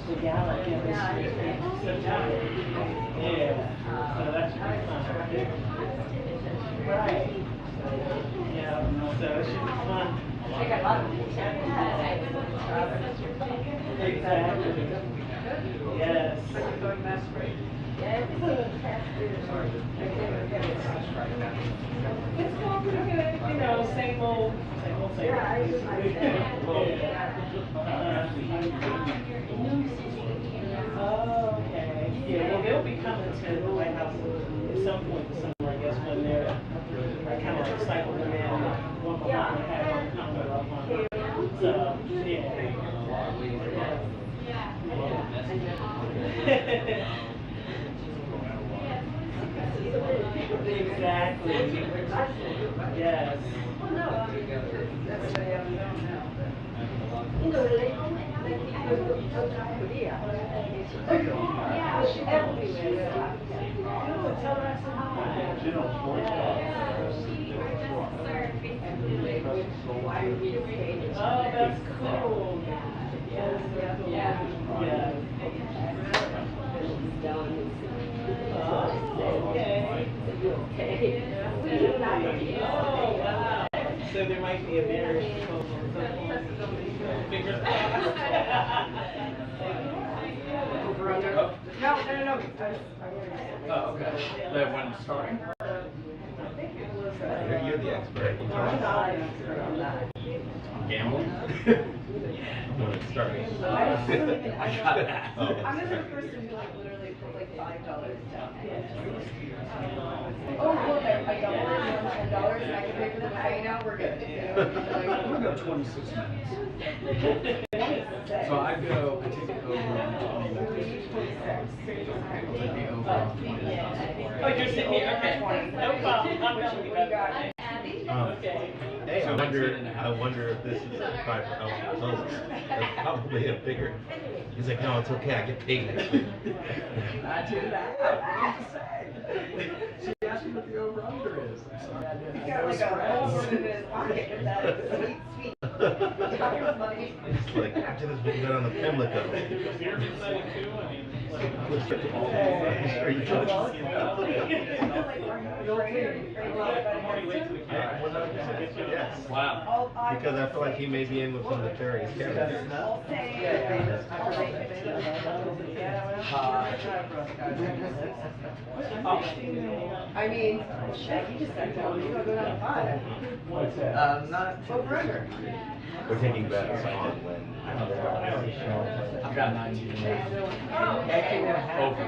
The gala, yeah, this year. September. Yeah. So that should be fun. Right. Yeah, so it should be fun. Exactly. Yes. It's going pretty good, you know, same old. Oh, okay. Yeah, well, they'll be coming to the White House at some point this summer, I guess, when they're kind of like cycling in one behind the other, have one coming up on. So, yeah. Exactly. Yes. Oh, that's cool. Yes, yeah. Okay. Oh, wow. So there might be a marriage proposal. Fingers crossed. No. Oh, okay. When starting? You're the expert. Gambling? When it starts. I got that. Oh. I'm the sort of person who like literally put like $5 down. Oh, look, I doubled it, $10, and I can pay for the pay now. We're good. We'll go 26 minutes. So I take it over on 20 minutes. I'll take the over on 20 minutes. Oh, you're sitting here? Okay. No problem. I'm going to be back. Okay. Hey, I wonder if this is a private house. That's probably a bigger. He's like, no, it's okay. I get paid next week. I do that. She asked me what the over-under is. He's got like a whole word in his pocket with that sweet tiger's money. It's like, after this, we can go down to Pimlico. Are you Yes. Wow. Because I feel like he may be in with some nefarious characters. I mean, shit, you just said to him, you're going to go down to 5. What's that? Not Over under. We're taking bets on when. I've got 19. Over.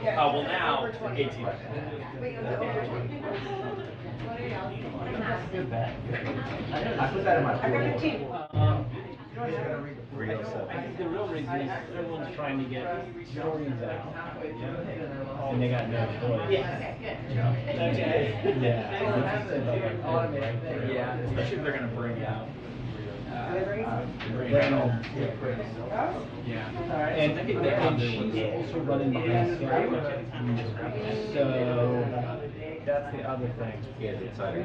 Well, now 18. Wait, over 20. Good bet. I put that in my I got 15. 307. I think the real reason is everyone's trying to get stories out, and they got no choice. Okay. Yeah. Yeah, especially if they're going to bring out. Granholm. Yeah. And she's also running behind schedule. So that's the other thing. Yeah, the insider. I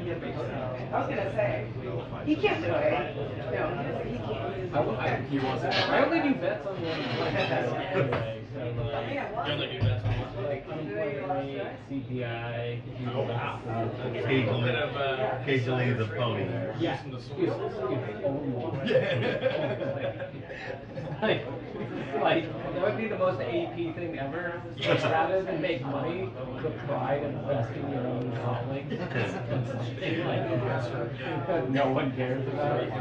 was going to say, he can't do it. No, he can't. He wants it. I only do bets on one anyway. So You only do bets on what? like unemployment rate, CPI. Oh, wow. Occasionally the pony. Yeah. Like that would be the most AP thing ever. Rather than make money, the pride of investing your own colleagues. Like no one cares about it.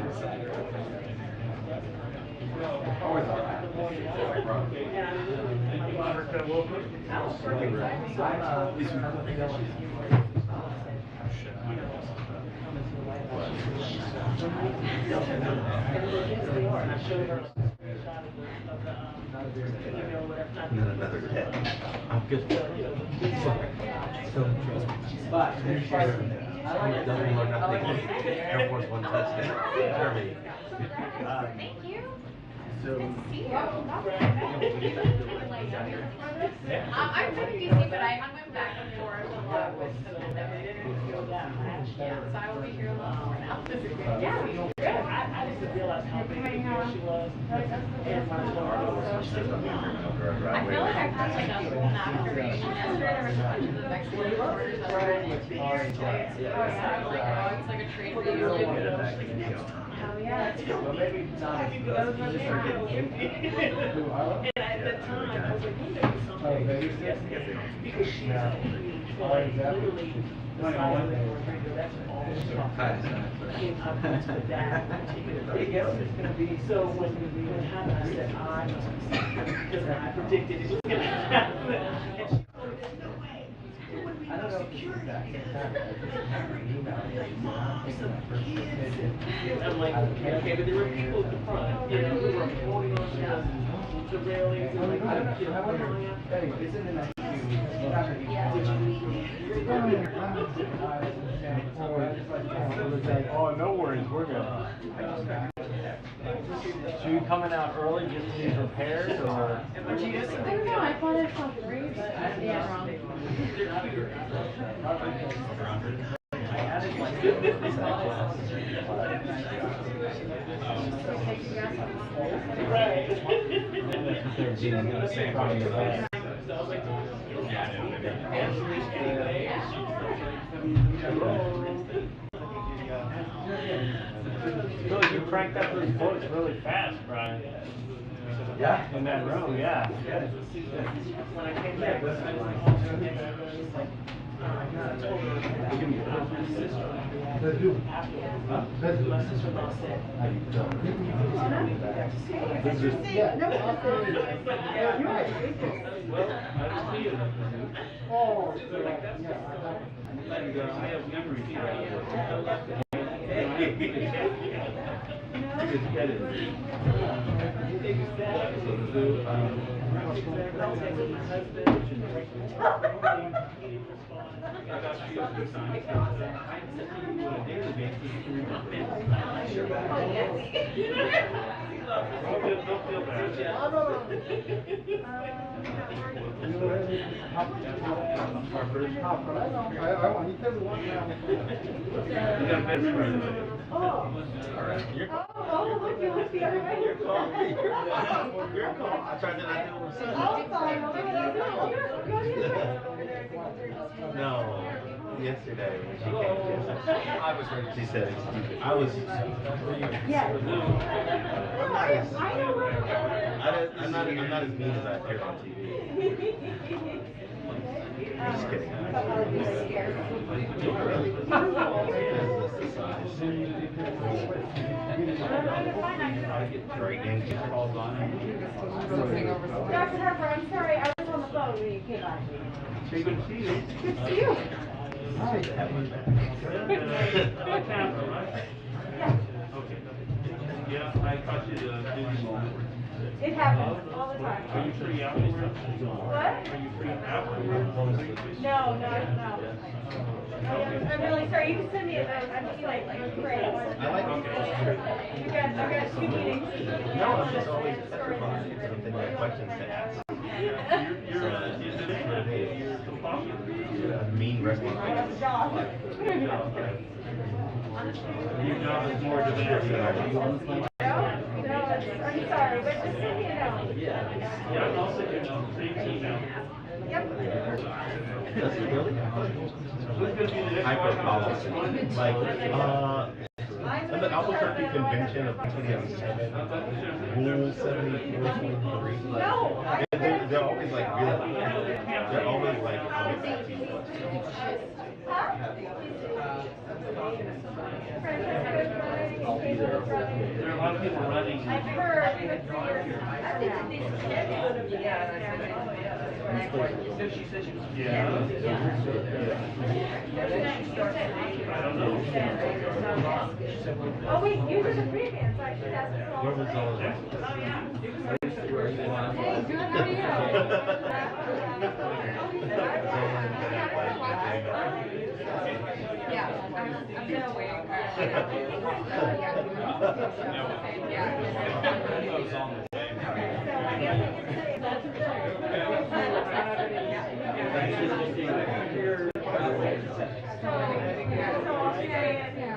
Not another pet. I'm good. So, But double or nothing. Air Force One touchdown. Germany. Thank you. So, I'm from DC, but I'm going back and forth a lot with the pandemic. Yeah, so I will be here a lot more now. yeah, I just realized how big she was. I feel like I passed like a whole masturbation yesterday. There was a bunch of the Mexican reporters that were like, it's like a trade reunion. Oh yeah. Well, maybe not. And at the time, I was like, maybe something. Because she's literally the size of the refrigerator. That's all she came up to that particular I guess it's going to be. So when it happened, I said, I must be sick because I predicted it was going to happen. And she told me, there's no way. It wouldn't be I don't no know if you security. back in time. Moms and kids. And I'm like, okay, but there were people at the front, you know, who were holding on to the railings and like, I don't know. you know, I wonder. Hey, it's in the next few weeks. Oh, no worries, we're good. Should we coming out early just to be prepared, or? I don't know, I thought I saw 3, but yeah, wrong. right. I feel like you cranked up those books really fast, Brian. Yeah. In that room, yeah. When I came back, I was like, I told her, my sister, my sister-in-law said, Oh, look, you look the other way. Your call. I tried to not do it. No. Yesterday when she came, I was ready. She said, excuse me. I was. Yeah. I'm not as mean as I appear on TV. I'm just kidding. Dr. Harper, I'm sorry, I was on the phone when you came by. Good to see you. Good to see you. Hi. Yeah, I caught you the busy moment. It happens all the time. Are you free afterwards? What? Are you free afterwards? No. I'm really sorry. You can send me a note. I'm just like, great. I like I've got 2 meetings. No, I'm just always petrified because I'm thinking of questions to ask. You're a mean wrestling fan. That's a job. Your job is more demanding. No, I'm sorry, but just send me a note. Yeah, I'll send you a note. Same email. Yep. Does it really? Hyper policy. Like, at the Albuquerque Convention of 2007, Rule 74.3. No. They're always like really. They're always like. There are a lot of people running. I've heard for 3 years. I think that this would have been Yeah. I don't know. Oh wait, you were the freelance, I should ask you all. Where was all of that? Hey,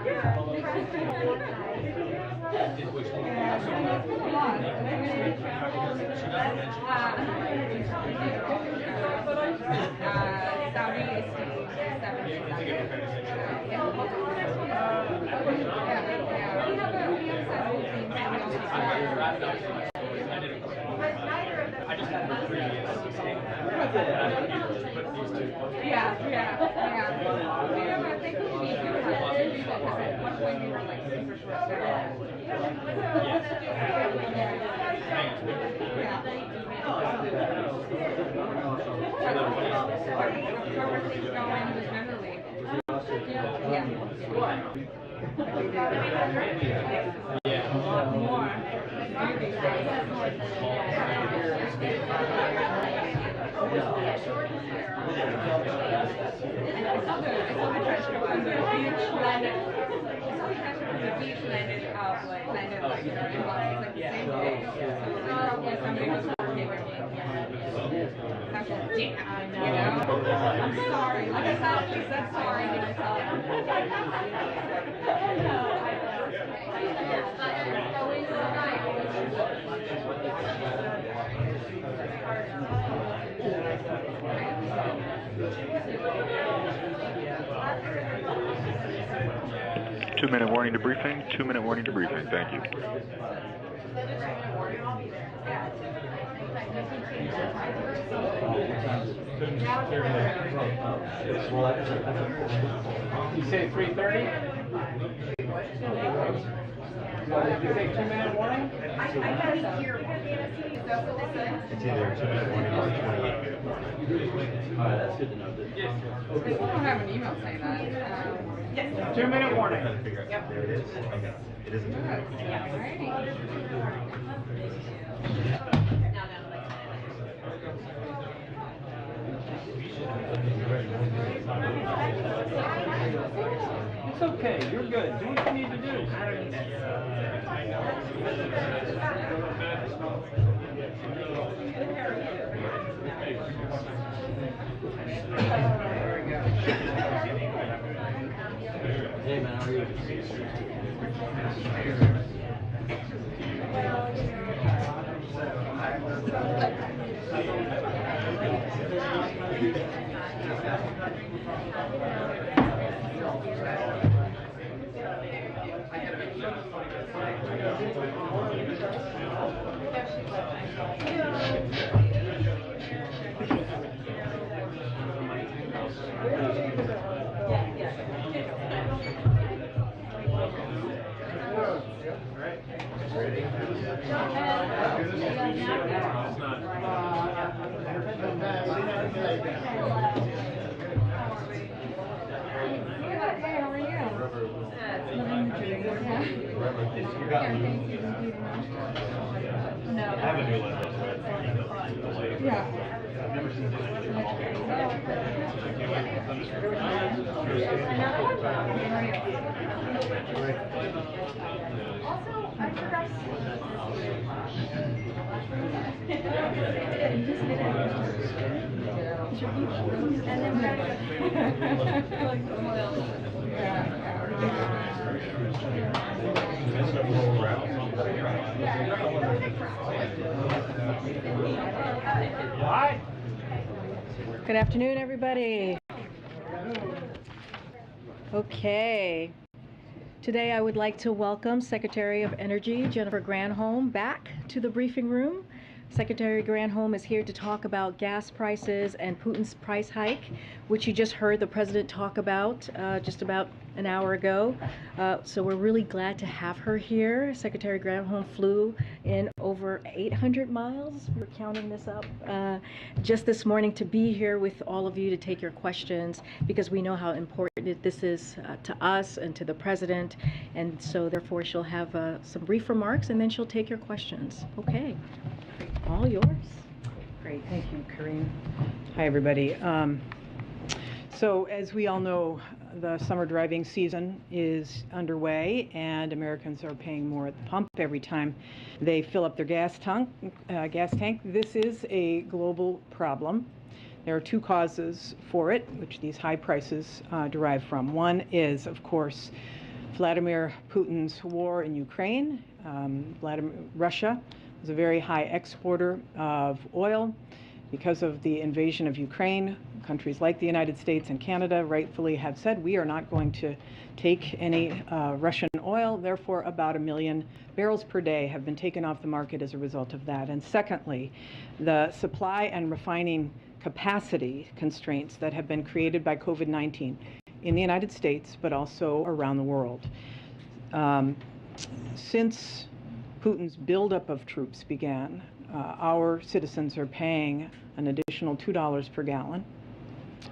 good, how are you? Yeah, I'm gonna wait. Saudi is Two-minute warning debriefing. 2-minute warning debriefing. Thank you. You say 3:30? Did you say 2-minute warning? I gotta hear. It's either 2-minute warning or 28. Alright, that's good to know. We don't have an email saying that. Yes. 2-minute warning. Trying to figure out. There it is. Okay. It is a 2-minute. It's okay. You're good. Do what you need to do. Hey man, how are you? Good afternoon, everybody. Okay. Today I would like to welcome Secretary of Energy Jennifer Granholm back to the briefing room. Secretary Granholm is here to talk about gas prices and Putin's price hike, which you just heard the president talk about just about an hour ago. So we're really glad to have her here. Secretary Granholm flew in over 800 miles, we were counting this up, just this morning to be here with all of you to take your questions, because we know how important this is to us and to the president. And so therefore she'll have some brief remarks and then she'll take your questions. Okay. All yours. Great, thank you, Karine. Hi, everybody. So as we all know, the summer driving season is underway, and Americans are paying more at the pump every time they fill up their gas tank. This is a global problem. There are two causes for it, which these high prices derive from. One is, of course, Vladimir Putin's war in Ukraine. Russia is a very high exporter of oil. Because of the invasion of Ukraine, countries like the United States and Canada rightfully have said we are not going to take any Russian oil. Therefore, about 1 million barrels per day have been taken off the market as a result of that. And secondly, the supply and refining capacity constraints that have been created by COVID-19 in the United States, but also around the world. Since Putin's buildup of troops began, our citizens are paying an additional $2 per gallon.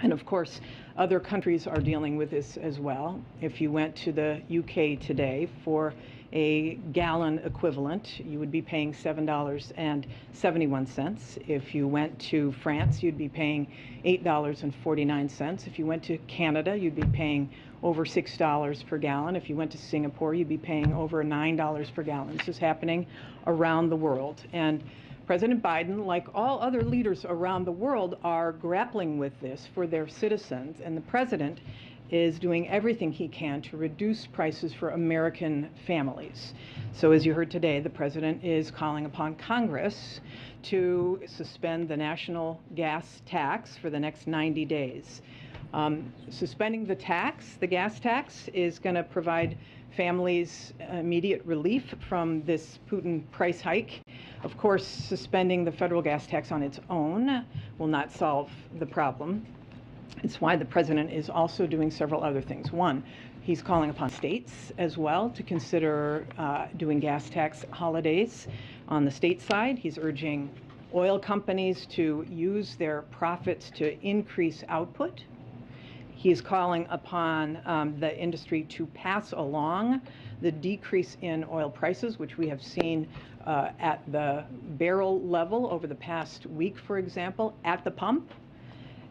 And of course, other countries are dealing with this as well. If you went to the UK today for a gallon equivalent, you would be paying $7.71. If you went to France, you'd be paying $8.49. If you went to Canada, you'd be paying over $6 per gallon. If you went to Singapore, you'd be paying over $9 per gallon. This is happening around the world. And President Biden, like all other leaders around the world, are grappling with this for their citizens. And the president is doing everything he can to reduce prices for American families. So as you heard today, the president is calling upon Congress to suspend the national gas tax for the next 90 days. Suspending the gas tax, is going to provide families immediate relief from this Putin price hike. Of course, suspending the federal gas tax on its own will not solve the problem. It's why the president is also doing several other things. One, he's calling upon states as well to consider doing gas tax holidays on the state side. He's urging oil companies to use their profits to increase output. He's calling upon the industry to pass along the decrease in oil prices, which we have seen at the barrel level over the past week, for example, at the pump.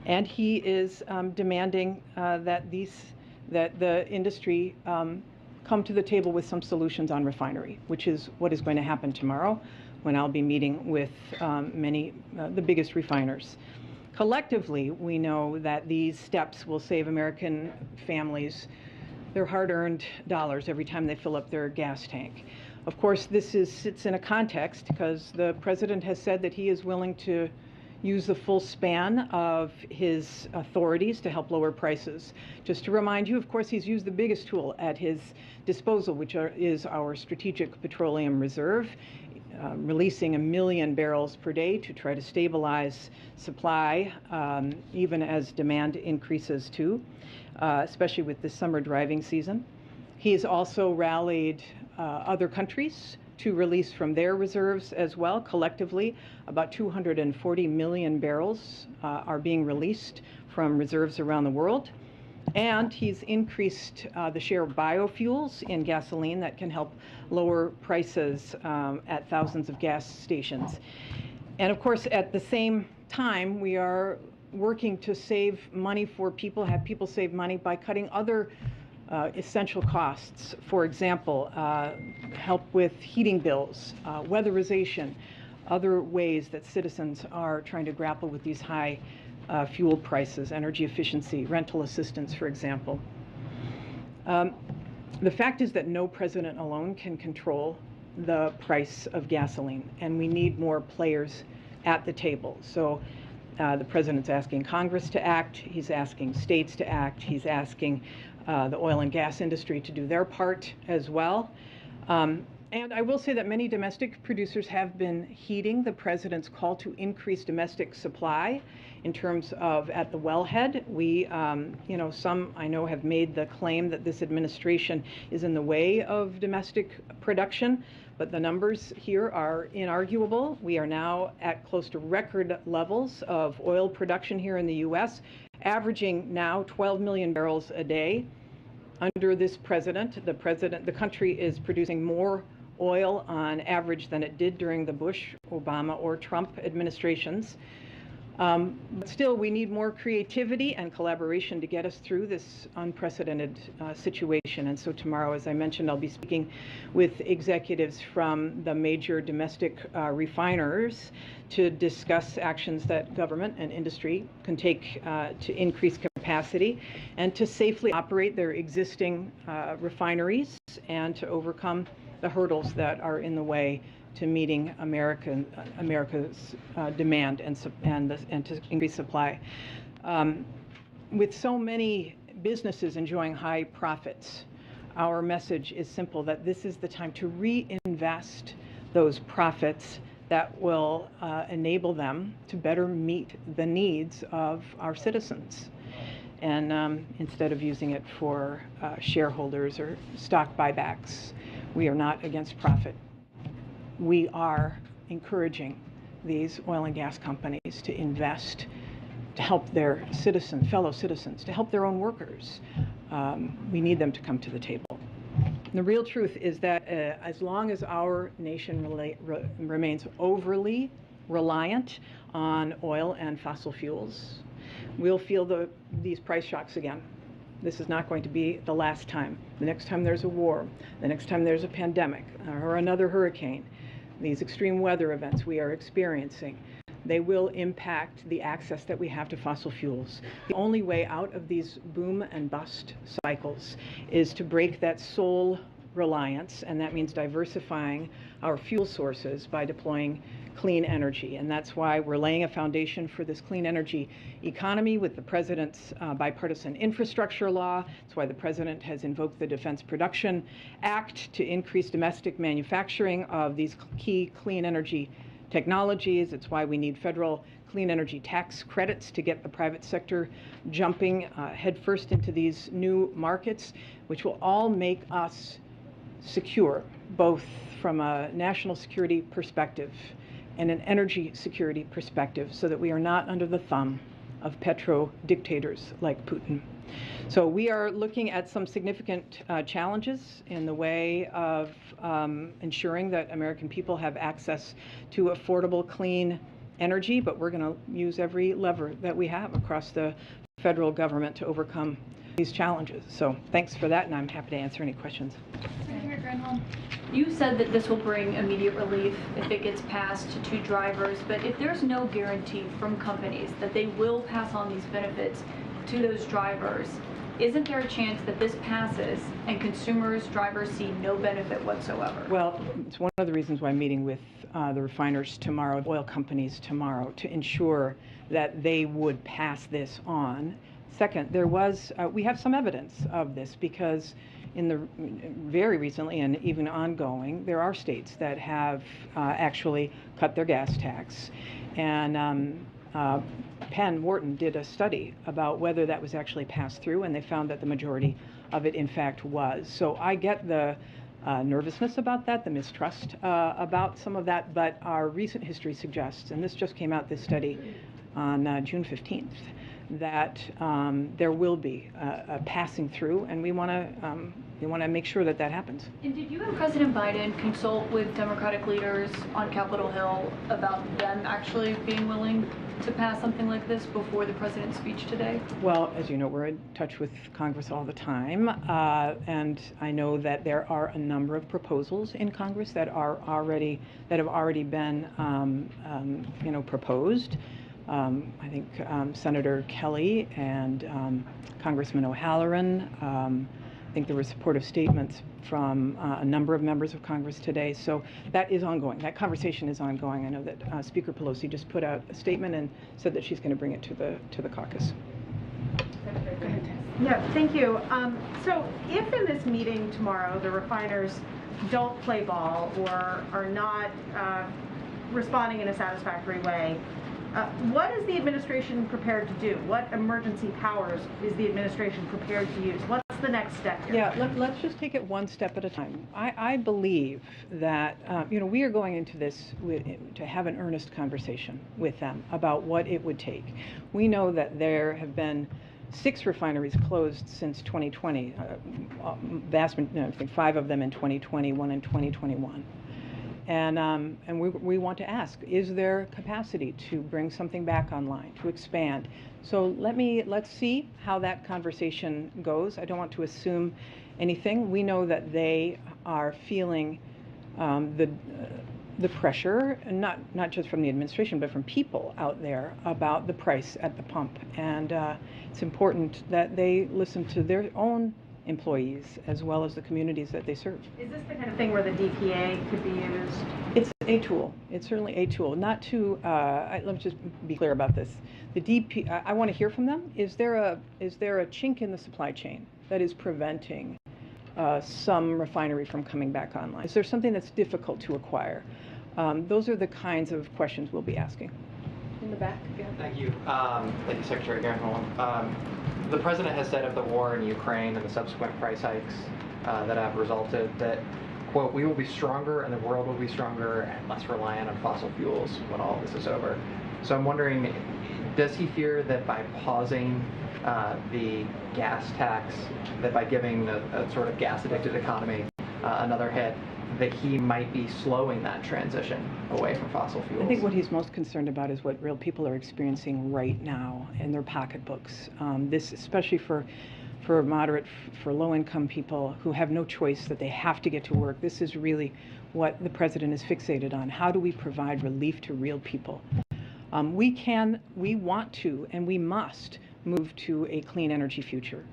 And he is demanding that the industry come to the table with some solutions on refinery, which is what is going to happen tomorrow when I'll be meeting with the biggest refiners. Collectively, we know that these steps will save American families their hard-earned dollars every time they fill up their gas tank. Of course, this sits in a context because the president has said that he is willing to use the full span of his authorities to help lower prices. Just to remind you, of course, he's used the biggest tool at his disposal, which is our Strategic Petroleum Reserve, releasing 1 million barrels per day to try to stabilize supply, even as demand increases too, especially with this summer driving season. He has also rallied other countries to release from their reserves as well. Collectively, about 240 million barrels are being released from reserves around the world. And he's increased the share of biofuels in gasoline that can help lower prices at thousands of gas stations. And of course, at the same time, we are working to save money for people, have people save money by cutting other essential costs. For example, help with heating bills, weatherization, other ways that citizens are trying to grapple with these high fuel prices, energy efficiency, rental assistance, for example. The fact is that no president alone can control the price of gasoline, and we need more players at the table. So the president's asking Congress to act, he's asking states to act, he's asking the oil and gas industry to do their part as well. And I will say that many domestic producers have been heeding the president's call to increase domestic supply in terms of at the wellhead. We, some I know have made the claim that this administration is in the way of domestic production, but the numbers here are inarguable. We are now at close to record levels of oil production here in the U.S., averaging now 12 million barrels a day. Under this president, the country is producing more oil on average than it did during the Bush, Obama, or Trump administrations. But still, we need more creativity and collaboration to get us through this unprecedented situation. And so tomorrow, as I mentioned, I'll be speaking with executives from the major domestic refiners to discuss actions that government and industry can take to increase capacity and to safely operate their existing refineries and to overcome the hurdles that are in the way to meeting America's demand and to increase supply. With so many businesses enjoying high profits, our message is simple, that this is the time to reinvest those profits that will enable them to better meet the needs of our citizens. And instead of using it for shareholders or stock buybacks, we are not against profit. We are encouraging these oil and gas companies to invest, to help their fellow citizens, to help their own workers. We need them to come to the table. The real truth is that as long as our nation remains overly reliant on oil and fossil fuels, we'll feel these price shocks again. This is not going to be the last time. The next time there's a war, the next time there's a pandemic or another hurricane, these extreme weather events we are experiencing, they will impact the access that we have to fossil fuels. The only way out of these boom and bust cycles is to break that sole reliance, and that means diversifying our fuel sources by deploying clean energy. And that's why we're laying a foundation for this clean energy economy with the President's bipartisan infrastructure law. That's why the President has invoked the Defense Production Act to increase domestic manufacturing of these key clean energy technologies. It's why we need federal clean energy tax credits to get the private sector jumping headfirst into these new markets, which will all make us secure, both from a national security perspective and an energy security perspective, so that we are not under the thumb of petro dictators like Putin. So we are looking at some significant challenges in the way of ensuring that American people have access to affordable, clean energy, but we're going to use every lever that we have across the federal government to overcome these challenges. So thanks for that, and I'm happy to answer any questions. Secretary Granholm, you said that this will bring immediate relief if it gets passed to drivers, but if there's no guarantee from companies that they will pass on these benefits to those drivers, isn't there a chance that this passes and consumers, drivers see no benefit whatsoever? Well, it's one of the reasons why I'm meeting with the refiners tomorrow, oil companies tomorrow, to ensure that they would pass this on. Second, we have some evidence of this, because very recently and even ongoing, there are states that have actually cut their gas tax. And Penn Wharton did a study about whether that was actually passed through, and they found that the majority of it, in fact, was. So I get the nervousness about that, the mistrust about some of that, but our recent history suggests, and this just came out, this study on June 15th, that there will be a passing through, and we want to make sure that that happens. And did you and President Biden consult with Democratic leaders on Capitol Hill about them actually being willing to pass something like this before the president's speech today? Well, as you know, we're in touch with Congress all the time, and I know that there are a number of proposals in Congress that have already been proposed. I think Senator Kelly and Congressman O'Halloran. I think there were supportive statements from a number of members of Congress today. So that is ongoing. That conversation is ongoing. I know that Speaker Pelosi just put out a statement and said that she's going to bring it to the caucus. Yeah, thank you. So if in this meeting tomorrow the refiners don't play ball or are not responding in a satisfactory way, what is the administration prepared to do? What emergency powers is the administration prepared to use? What's the next step here? Yeah, let's just take it one step at a time. I believe that we are going into this to have an earnest conversation with them about what it would take. We know that there have been 6 refineries closed since 2020. I think 5 of them in 2020, 1 in 2021. And we want to ask, is there capacity to bring something back online, to expand? So let's see how that conversation goes. I don't want to assume anything. We know that they are feeling the pressure, not just from the administration, but from people out there about the price at the pump. And it's important that they listen to their own employees as well as the communities that they serve. Is this the kind of thing where the DPA could be used? a tool. It's certainly a tool. Not to, let me just be clear about this. The DP, I want to hear from them. Is there a chink in the supply chain that is preventing some refinery from coming back online? Is there something that's difficult to acquire? Those are the kinds of questions we'll be asking. In the back, yeah. Thank you. Thank you, Secretary Granholm. The President has said of the war in Ukraine and the subsequent price hikes that have resulted that, quote, we will be stronger and the world will be stronger and less reliant on fossil fuels when all this is over. So I'm wondering, does he fear that by pausing the gas tax, that by giving a sort of gas-addicted economy another hit, that he might be slowing that transition away from fossil fuels? I think what he's most concerned about is what real people are experiencing right now in their pocketbooks. This, especially for moderate, for low-income people who have no choice, that they have to get to work. This is really what the President is fixated on. How do we provide relief to real people? We want to, and we must move to a clean energy future.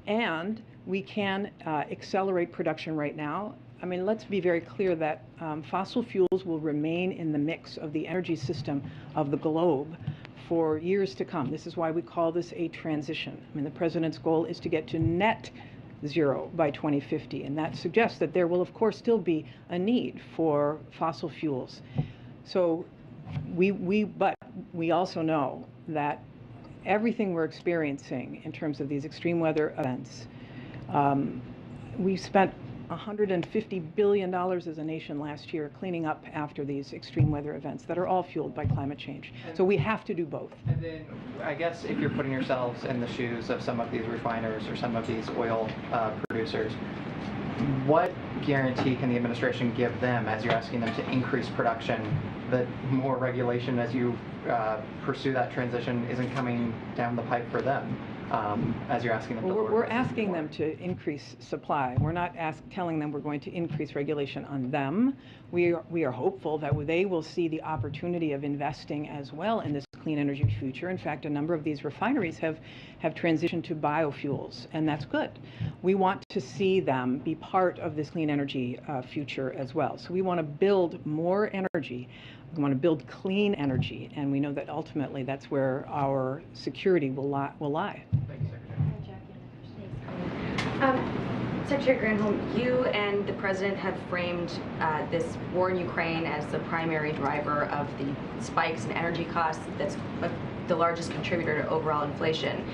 And we can accelerate production right now. I mean, let's be very clear that fossil fuels will remain in the mix of the energy system of the globe for years to come. This is why we call this a transition. I mean, the President's goal is to get to net zero by 2050, and that suggests that there will, of course, still be a need for fossil fuels. So but we also know that everything we're experiencing in terms of these extreme weather events, we spent $150 billion as a nation last year cleaning up after these extreme weather events that are all fueled by climate change. So we have to do both. And then I guess if you're putting yourselves in the shoes of some of these refiners or some of these oil producers, what guarantee can the administration give them as you're asking them to increase production, that more regulation as you pursue that transition isn't coming down the pipe for them? As you're asking them to we're asking them to increase supply. We're not telling them we're going to increase regulation on them. We are hopeful that they will see the opportunity of investing as well in this clean energy future. In fact, a number of these refineries have transitioned to biofuels, and that's good. We want to see them be part of this clean energy future as well. So we want to build more energy. We want to build clean energy, and we know that ultimately that's where our security will lie. Thank you, Secretary. Secretary Granholm, you and the President have framed this war in Ukraine as the primary driver of the spikes in energy costs that's the largest contributor to overall inflation.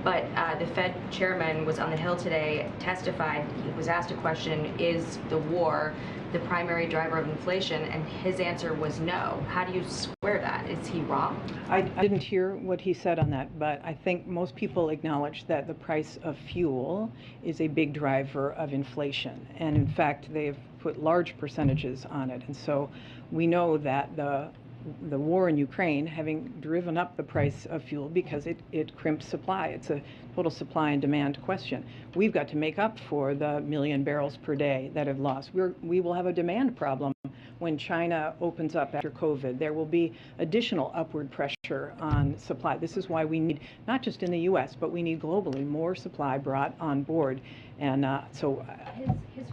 But the Fed chairman was on the Hill today, testified, he was asked a question, is the war the primary driver of inflation? And his answer was no. How do you square that? Is he wrong? I didn't hear what he said on that, but I think most people acknowledge that the price of fuel is a big driver of inflation. And in fact, they've put large percentages on it. And so we know that the war in Ukraine having driven up the price of fuel because it crimps supply. It's a total supply and demand question. We've got to make up for the million barrels per day that have lost. We will have a demand problem when China opens up after COVID. There will be additional upward pressure on supply. This is why we need, not just in the U.S., but we need globally more supply brought on board. And his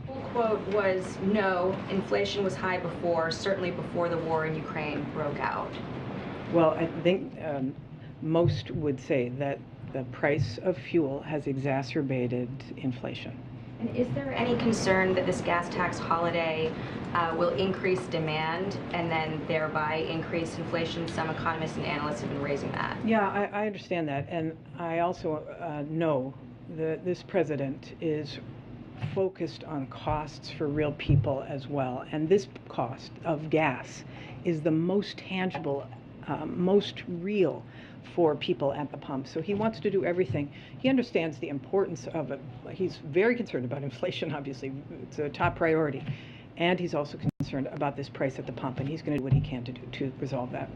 full quote was, no, inflation was high before, certainly before the war in Ukraine broke out. Well, I think most would say that the price of fuel has exacerbated inflation. And is there any concern that this gas tax holiday will increase demand and then thereby increase inflation? Some economists and analysts have been raising that. Yeah, I understand that. And I also know that this president is focused on costs for real people as well. And this cost of gas is the most tangible, most real for people at the pump. So he wants to do everything. He understands the importance of it. He's very concerned about inflation, obviously. It's a top priority. And he's also concerned about this price at the pump, and he's going to do what he can to resolve that.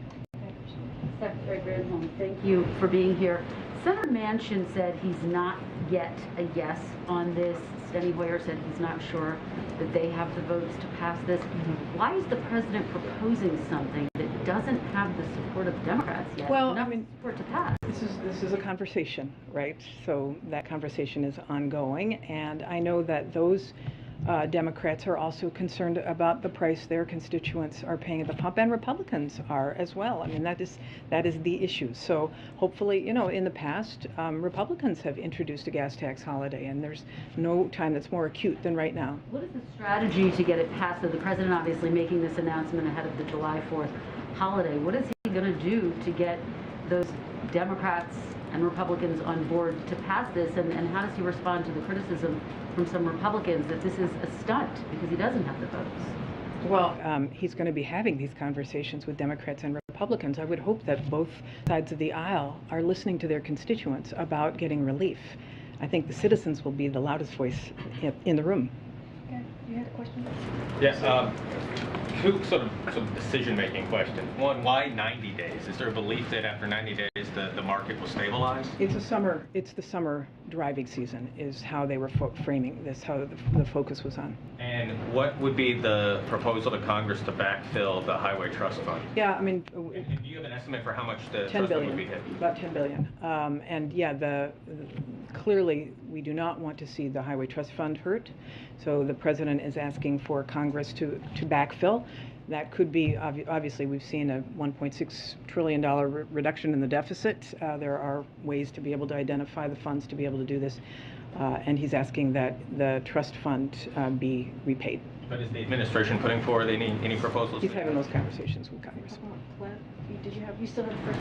Secretary Granholm, thank you for being here. Senator Manchin said he's not yet a yes on this. Steny Hoyer said he's not sure that they have the votes to pass this. Why is the president proposing something that doesn't have the support of Democrats yet? Well, I mean, support to pass. This is a conversation, right? So that conversation is ongoing, and I know that those Democrats are also concerned about the price their constituents are paying at the pump, and Republicans are as well. I mean, that is the issue. So hopefully, you know, in the past, Republicans have introduced a gas tax holiday, and there's no time that's more acute than right now. What is the strategy to get it passed? So the president obviously making this announcement ahead of the July 4th holiday. What is he going to do to get those Democrats and Republicans on board to pass this, and how does he respond to the criticism from some Republicans that this is a stunt because he doesn't have the votes? Well, he's going to be having these conversations with Democrats and Republicans. I would hope that both sides of the aisle are listening to their constituents about getting relief. I think the citizens will be the loudest voice in the room. Okay, you had a question? Yes, two sort of decision-making questions. One, why 90 days? Is there a belief that after 90 days the market will stabilize? It's the summer driving season is how they were framing this, how the focus was on. And what would be the proposal to Congress to backfill the Highway Trust Fund? Yeah, I mean, and do you have an estimate for how much the 10 trust fund billion, would be hit? about 10 billion. And yeah, clearly we do not want to see the Highway Trust Fund hurt. So the president is asking for Congress to backfill. That could be, obviously, we've seen a $1.6 trillion reduction in the deficit. There are ways to be able to identify the funds to be able to do this. And he's asking that the trust fund be repaid. But is the administration putting forward any proposals? He's having those conversations with Congress. You still have the first,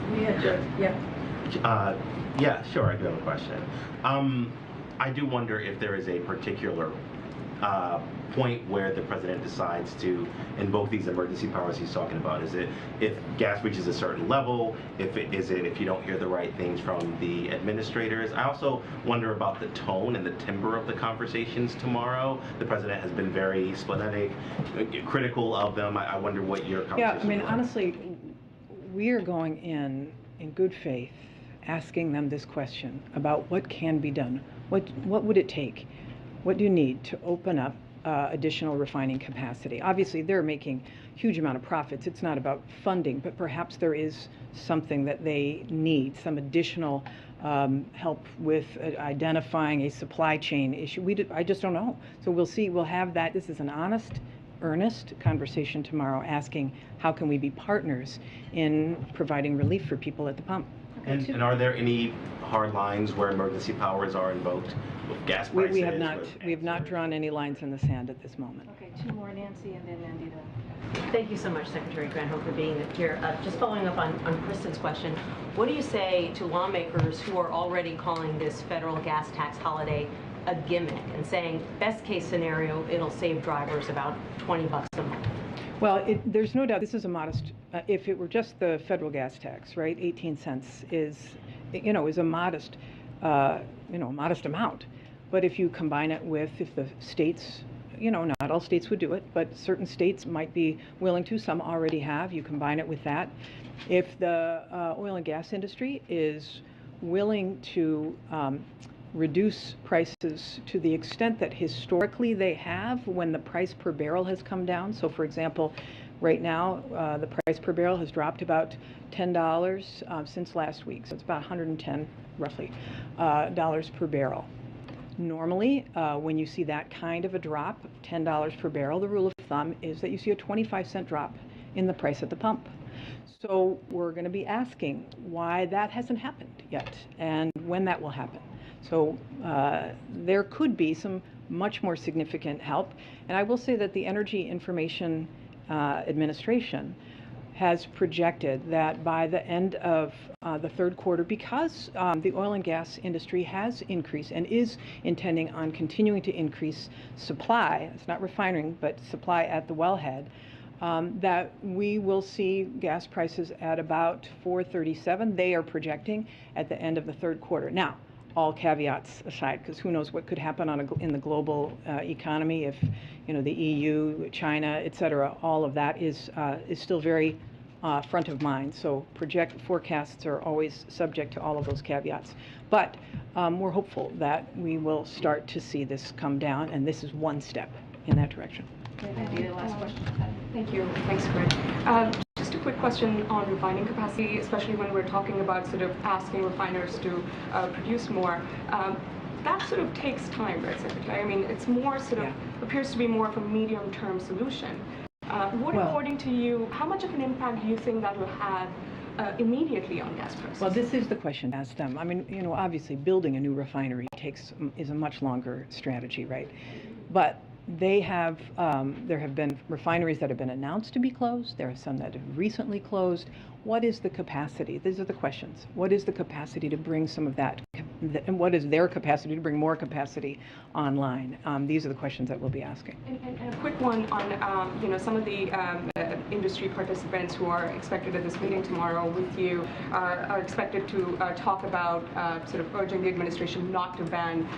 yeah, sure, I do have a question. I do wonder if there is a particular point where the president decides to invoke these emergency powers he's talking about. Is it if gas reaches a certain level? Is it if you don't hear the right things from the administrators? I also wonder about the tone and the timbre of the conversations tomorrow. The president has been very splenetic, critical of them. I wonder what your conversation. Yeah, I mean, honestly, we are going in good faith, asking them this question about what can be done. What would it take? What do you need to open up additional refining capacity? Obviously, they're making huge amount of profits. It's not about funding, but perhaps there is something that they need, some additional help with identifying a supply chain issue. I just don't know. So we'll see. We'll have that. This is an honest, earnest conversation tomorrow, asking how can we be partners in providing relief for people at the pump. And are there any hard lines where emergency powers are invoked with gas prices? We have not drawn any lines in the sand at this moment. Okay, two more, Nancy, and then Nandita. Thank you so much, Secretary Granholm, for being here. Just following up on Kristen's question, what do you say to lawmakers who are already calling this federal gas tax holiday a gimmick and saying, best case scenario, it'll save drivers about $20 a month? Well, there's no doubt this is a modest, if it were just the federal gas tax, right, 18 cents is a modest, modest amount. But if you combine it with, if the states, not all states would do it, but certain states might be willing to, some already have, you combine it with that. If the oil and gas industry is willing to reduce prices to the extent that historically they have when the price per barrel has come down. So for example, right now the price per barrel has dropped about $10 since last week. So it's about 110 roughly dollars per barrel. Normally, when you see that kind of a drop, $10 per barrel, the rule of thumb is that you see a 25-cent drop in the price at the pump. So we're going to be asking why that hasn't happened yet and when that will happen. So there could be some much more significant help. And I will say that the Energy Information Administration has projected that by the end of the third quarter, because the oil and gas industry has increased and is intending on continuing to increase supply, it's not refining, but supply at the wellhead, that we will see gas prices at about $4.37. They are projecting at the end of the third quarter. Now, all caveats aside, because who knows what could happen in the global economy if the EU, China, et cetera, all of that is still very front of mind. So forecasts are always subject to all of those caveats. But we're hopeful that we will start to see this come down, and this is one step in that direction. Okay, last question. Thank you. Thanks, Corinne. Just a quick question on refining capacity, especially when we're talking about sort of asking refiners to produce more. That sort of takes time, right, Secretary? I mean, it's more sort of appears to be more of a medium-term solution. According to you, how much of an impact do you think that will have immediately on gas prices? Well, this is the question to ask them. I mean, obviously building a new refinery is a much longer strategy, right? But they have, there have been refineries that have been announced to be closed. There are some that have recently closed. What is the capacity? These are the questions. What is the capacity to bring some of that, and what is their capacity to bring more capacity online? These are the questions that we'll be asking. And a quick one on, some of the industry participants who are expected at this meeting tomorrow with you are expected to talk about sort of urging the administration not to ban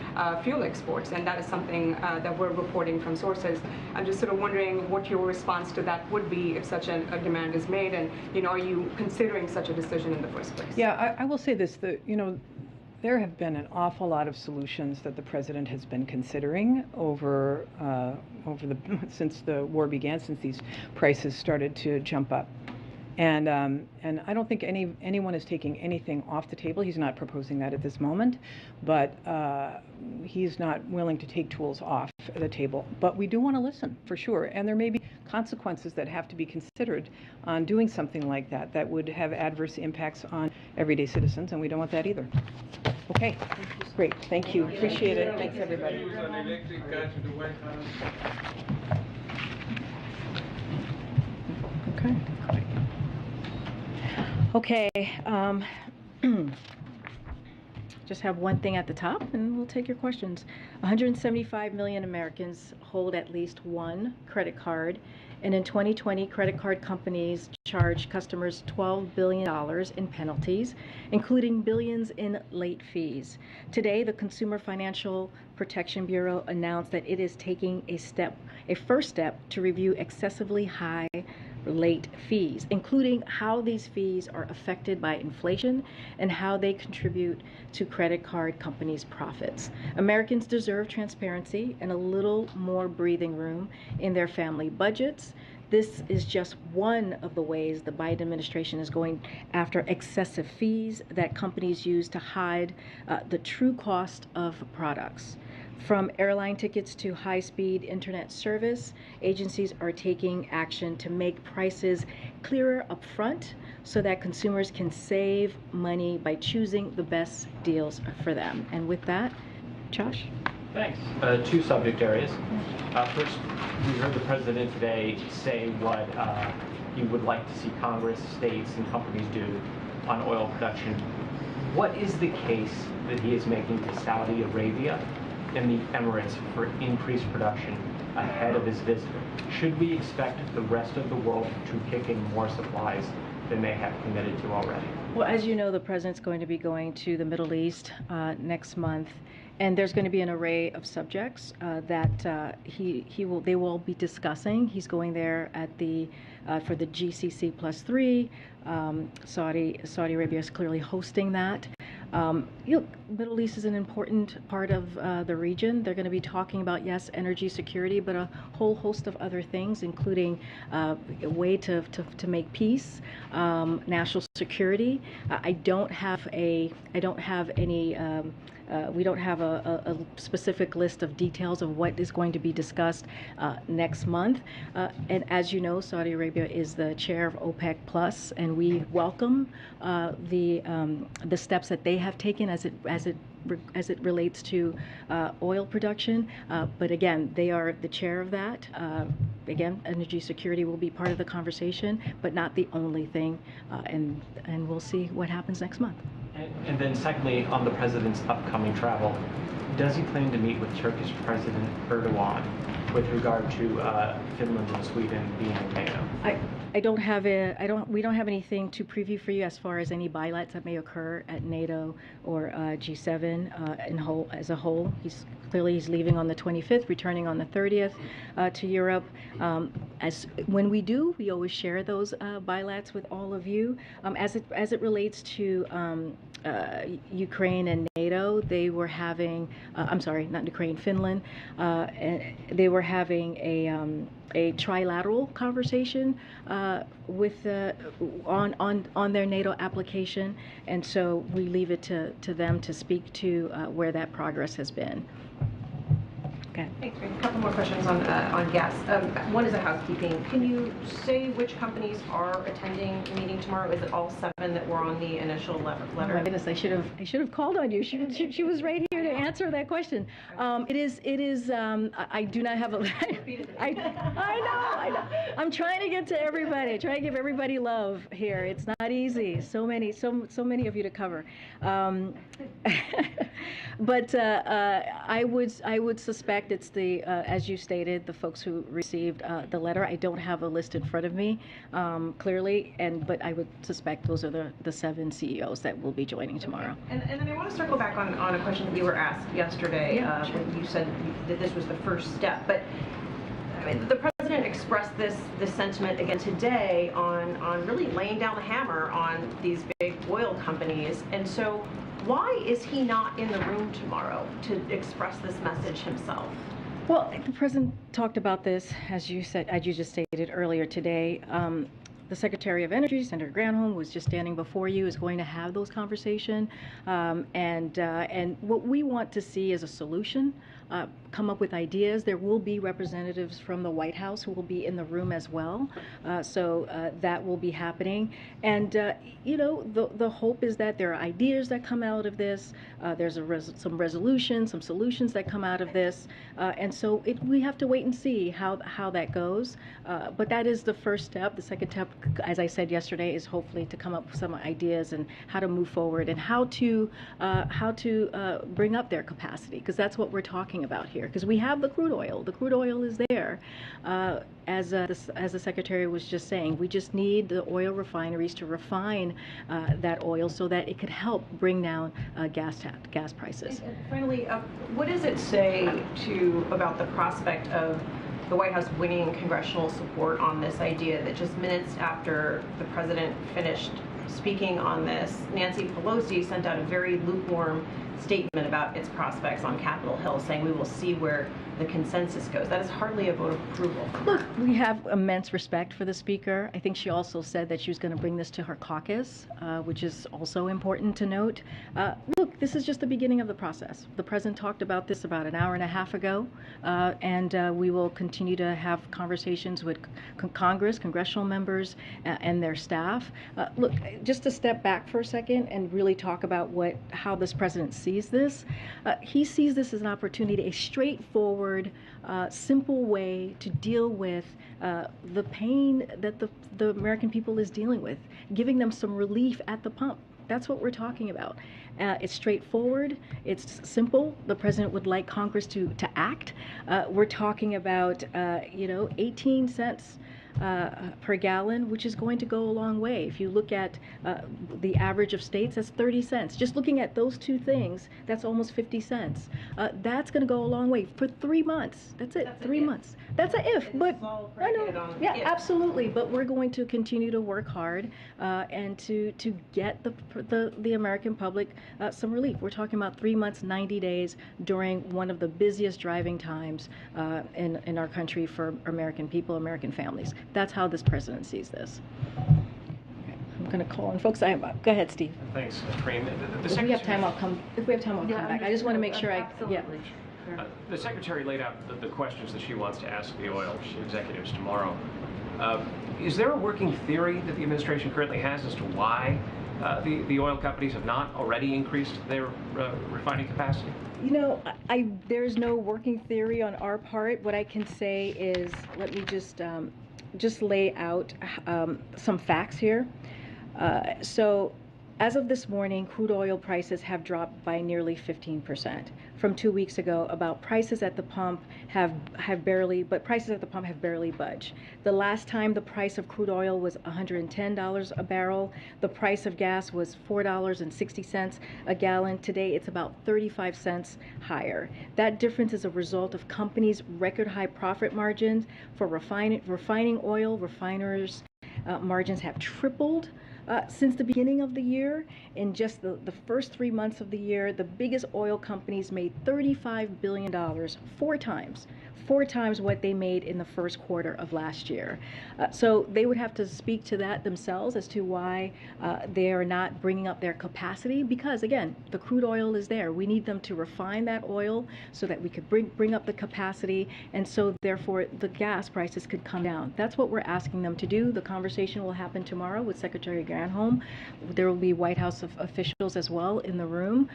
fuel exports, and that is something that we're reporting from sources. I'm just sort of wondering what your response to that would be if such a demand is made, and are you considering such a decision in the first place? Yeah, I will say this, there have been an awful lot of solutions that the president has been considering over since the war began, since these prices started to jump up. And I don't think anyone is taking anything off the table. He's not proposing that at this moment, but he's not willing to take tools off the table. But we do want to listen, for sure. And there may be consequences that have to be considered on doing something like that would have adverse impacts on everyday citizens, and we don't want that either. Okay, great. Thank you. Appreciate it. Thanks, everybody. Okay. Okay, just have one thing at the top and we'll take your questions. 175 million Americans hold at least one credit card, and in 2020, credit card companies charged customers $12 billion in penalties, including billions in late fees. Today, the Consumer Financial Protection Bureau announced that it is taking a first step to review excessively high late fees, including how these fees are affected by inflation and how they contribute to credit card companies' profits. Americans deserve transparency and a little more breathing room in their family budgets. This is just one of the ways the Biden administration is going after excessive fees that companies use to hide the true cost of products. From airline tickets to high-speed internet service, agencies are taking action to make prices clearer up front so that consumers can save money by choosing the best deals for them. And with that, Josh? Thanks. Two subject areas. First, we heard the president today say what he would like to see Congress, states, and companies do on oil production. What is the case that he is making to Saudi Arabia and the Emirates for increased production ahead of his visit? Should we expect the rest of the world to kick in more supplies than they have committed to already? Well, as you know, the president's going to be going to the Middle East next month, and there's going to be an array of subjects that they will be discussing. He's going there at for the GCC +3. Saudi Arabia is clearly hosting that. Middle East is an important part of the region. They're going to be talking about, yes, energy security, but a whole host of other things, including a way to make peace, national security. We don't have a specific list of details of what is going to be discussed next month. And as you know, Saudi Arabia is the chair of OPEC Plus, and we welcome the steps that they have taken as it relates to oil production. But again, they are the chair of that. Again, energy security will be part of the conversation, but not the only thing. And we'll see what happens next month. And then secondly, on the president's upcoming travel, does he plan to meet with Turkish President Erdogan with regard to Finland and Sweden being in NATO? We don't have anything to preview for you as far as any bilats that may occur at NATO or G7 as a whole. He's leaving on the 25th, returning on the 30th to Europe. When we do, we always share those bilats with all of you. As it relates to Ukraine and NATO, they were having, not Ukraine, Finland, they were having a trilateral conversation on their NATO application, and so we leave it to them to speak to where that progress has been. Okay. Thanks, Karine. A couple more questions on gas. One is a housekeeping. Can you say which companies are attending the meeting tomorrow? Is it all 7 that were on the initial letter? Oh my goodness, I should have called on you. She was right here to answer that question. It is. I do not have a. I know. I'm trying to get to everybody. Trying to give everybody love here. It's not easy. So many of you to cover. But I would suspect it's the as you stated, the folks who received the letter. I don't have a list in front of me clearly, but I would suspect those are the 7 CEOs that will be joining tomorrow. And then I want to circle back on a question that you were asked yesterday. When you said that this was the first step, but I mean, the president expressed this sentiment again today on really laying down the hammer on these big oil companies. And so why is he not in the room tomorrow to express this message himself? Well, the president talked about this, as you just stated earlier today. The Secretary of Energy, Senator Granholm, was just standing before you, is going to have those conversations. And what we want to see is a solution, come up with ideas. There will be representatives from the White House who will be in the room as well. So that will be happening. And, the hope is that there are ideas that come out of this. There's some resolutions, some solutions that come out of this. And so we have to wait and see how that goes. But that is the first step. The second step, as I said yesterday, is hopefully to come up with some ideas and how to move forward and how to bring up their capacity, because that's what we're talking about here. Because we have the crude oil. The crude oil is there. As the Secretary was just saying, we just need the oil refineries to refine that oil so that it could help bring down gas prices. And finally, what does it say about the prospect of the White House winning congressional support on this idea that just minutes after the president finished speaking on this, Nancy Pelosi sent out a very lukewarm statement about its prospects on Capitol Hill, saying we will see where the consensus goes. That is hardly a vote of approval. Look, we have immense respect for the Speaker. I think she also said that she was going to bring this to her caucus, which is also important to note. Look, this is just the beginning of the process. The President talked about this about an hour and a half ago, and we will continue to have conversations with Congress, congressional members, and their staff. Look, just to step back for a second and really talk about how this President sees this. He sees this as an opportunity, a straightforward, simple way to deal with the pain that the American people is dealing with, giving them some relief at the pump. That's what we're talking about. It's straightforward. It's simple. The president would like Congress to act. We're talking about 18 cents per gallon, which is going to go a long way. If you look at the average of states, that's 30 cents. Just looking at those two things, that's almost 50 cents. That's going to go a long way for 3 months. That's it, 3 months. That's a if, but I know, yeah, absolutely. But we're going to continue to work hard and to get the American public some relief. We're talking about 3 months, 90 days during one of the busiest driving times in our country for American people, American families. That's how this president sees this. Okay, I'm going to call on folks. Go ahead, Steve. Thanks, Karine. If we have time, I'll come. If we have time, I'll come back. I just want to make sure the Secretary laid out the questions that she wants to ask the oil executives tomorrow. Is there a working theory that the administration currently has as to why the oil companies have not already increased their refining capacity? There's no working theory on our part. What I can say is, let me just lay out some facts here. So as of this morning, crude oil prices have dropped by nearly 15% from 2 weeks ago. Prices at the pump have barely budged. The last time the price of crude oil was $110 a barrel, the price of gas was $4.60 a gallon. Today it's about 35 cents higher. That difference is a result of companies' record high profit margins for refining oil. Refiners' margins have tripled Since the beginning of the year, in just the first 3 months of the year, the biggest oil companies made $35 billion, four times what they made in the first quarter of last year. So they would have to speak to that themselves as to why they are not bringing up their capacity, because again, the crude oil is there. We need them to refine that oil so that we could bring up the capacity, and so therefore the gas prices could come down. That's what we're asking them to do. The conversation will happen tomorrow with Secretary Granholm. There will be White House officials as well in the room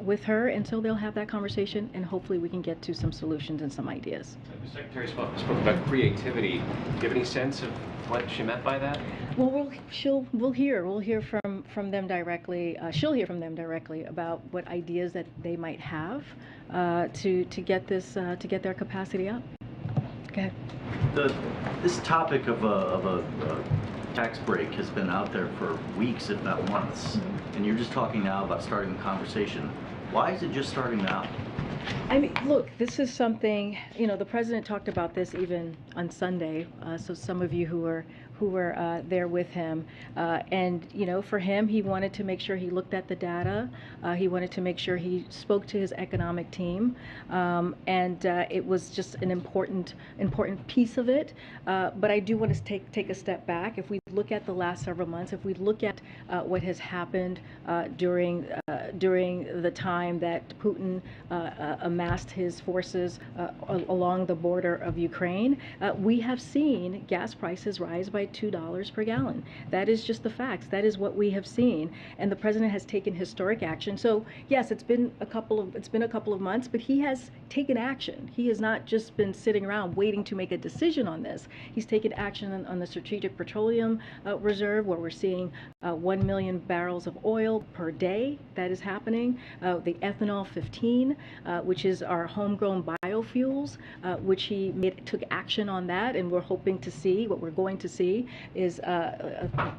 with her, and so they'll have that conversation, and hopefully we can get to some solutions and some ideas. The Secretary spoke about creativity. Do you have any sense of what she meant by that? Well, we'll hear from them directly. She'll hear from them directly about what ideas that they might have to get their capacity up. Okay. This topic of a tax break has been out there for weeks, if not months, and you're just talking now about starting the conversation. Why is it just starting now? I mean, look, this is something, the president talked about this even on Sunday, so some of you who were there with him, and for him, he wanted to make sure he looked at the data, he wanted to make sure he spoke to his economic team, and it was just an important piece of it, but I do want to take a step back. If we look at the last several months, if we look at what has happened during the time that Putin amassed his forces along the border of Ukraine, we have seen gas prices rise by $2 per gallon. That is just the facts. That is what we have seen, and the president has taken historic action. So yes, it's been a couple of months, but he has taken action. He has not just been sitting around waiting to make a decision on this. He's taken action on the Strategic Petroleum Reserve, where we're seeing 1 million barrels of oil per day. That is happening. The ethanol 15, which is our homegrown biofuels, which he took action on that, and we're hoping to see, what we're going to see is a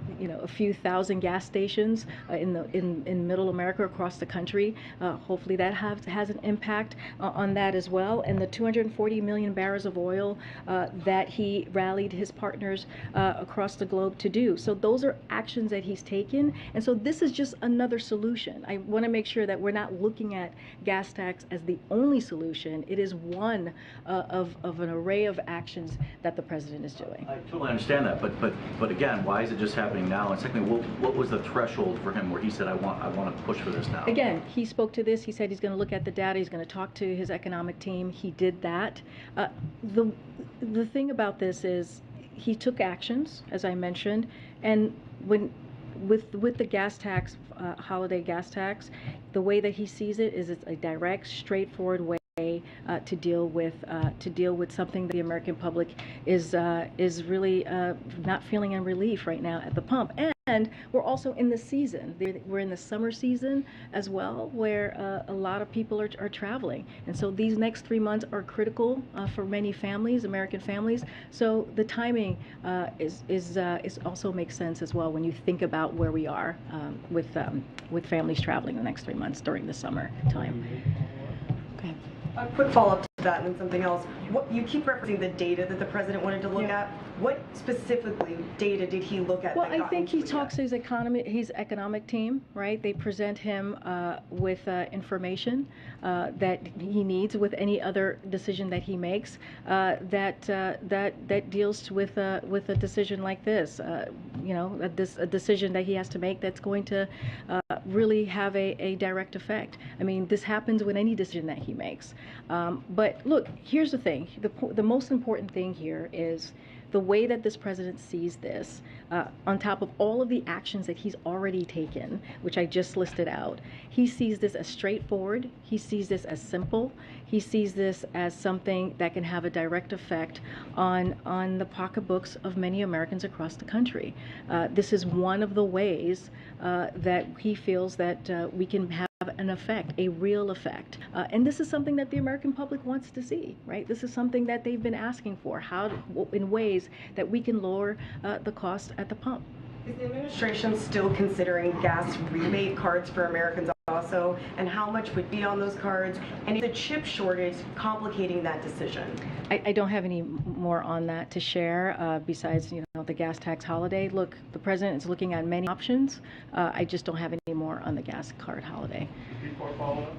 few thousand gas stations in middle America across the country. Hopefully that has an impact on that as well, and the 240 million barrels of oil that he rallied his partners across the globe to do. So those are actions that he's taken, and so this is just another solution. I want to make sure that we're not looking at gas tax as the only solution. It is one of an array of actions that the president is doing. I totally understand that, but again, why is it just happening now? And secondly, what was the threshold for him where he said, I want to push for this now? Again, he spoke to this. He said he's going to look at the data. He's going to talk to his economic team. He did that. The thing about this is he took actions, as I mentioned, and with the gas tax, holiday gas tax, the way that he sees it is it's a direct, straightforward way to deal with something that the American public is really not feeling in relief right now at the pump. And we're also in the season. We're in the summer season as well, where a lot of people are traveling, and so these next 3 months are critical for many families, American families. So the timing is also makes sense as well when you think about where we are with families traveling the next 3 months during the summer time. Okay. A quick follow-up to that and then something else. You keep referencing the data that the president wanted to look at. What specifically data did he look at? Well, I think he talks to his economic team, right? They present him with information that he needs with any other decision that he makes that deals with a decision like this. A decision that he has to make that's going to really have a direct effect. I mean, this happens with any decision that he makes. But look, here's the thing. The most important thing here is the way that this president sees this, on top of all of the actions that he's already taken, which I just listed out, he sees this as straightforward, he sees this as simple, he sees this as something that can have a direct effect on the pocketbooks of many Americans across the country. This is one of the ways that he feels that we can have an effect, a real effect. And this is something that the American public wants to see, right? This is something that they've been asking for, in ways that we can lower the cost at the pump. Is the administration still considering gas rebate cards for Americans also, and how much would be on those cards, and is the chip shortage complicating that decision? I don't have any more on that to share besides, the gas tax holiday. Look, the president is looking at many options. I just don't have any more on the gas card holiday. Before follow-up.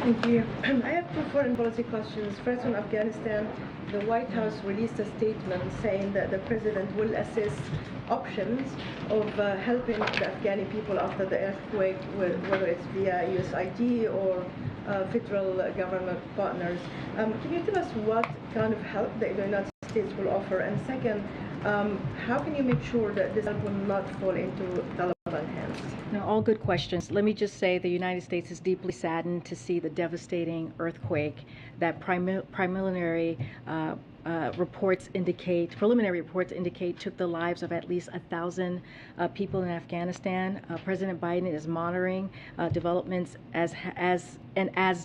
Thank you. I have two foreign policy questions. First, on Afghanistan, the White House released a statement saying that the president will assess options of helping the Afghani people after the earthquake, whether it's via USAID or federal government partners. Can you tell us what kind of help the United States will offer? And second, how can you make sure that this help will not fall into Taliban hands? No, all good questions. Let me just say the United States is deeply saddened to see the devastating earthquake that preliminary reports indicate took the lives of at least 1,000 people in Afghanistan. President Biden is monitoring developments as has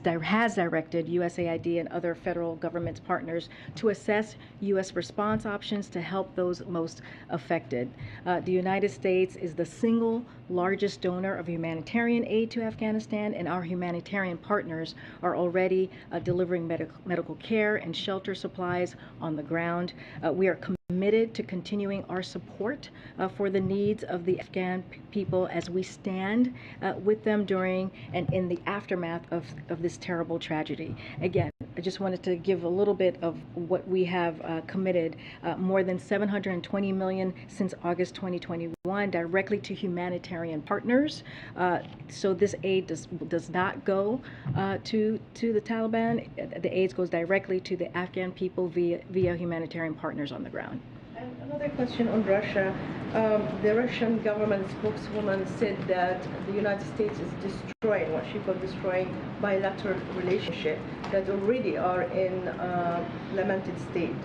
directed USAID and other federal government partners to assess U.S. response options to help those most affected. The United States is the single largest donor of humanitarian aid to Afghanistan, and our humanitarian partners are already delivering medical care and shelter supplies on the ground. We are committed to continuing our support for the needs of the Afghan people as we stand with them during and in the aftermath of this terrible tragedy. Again, I just wanted to give a little bit of what we have committed, more than $720 million since August 2021 directly to humanitarian partners. So this aid does not go to the Taliban. The aid goes directly to the Afghan people via humanitarian partners on the ground. And another question on Russia. The Russian government spokeswoman said that the United States is destroying, what she called destroying, bilateral relationships that already are in lamented state.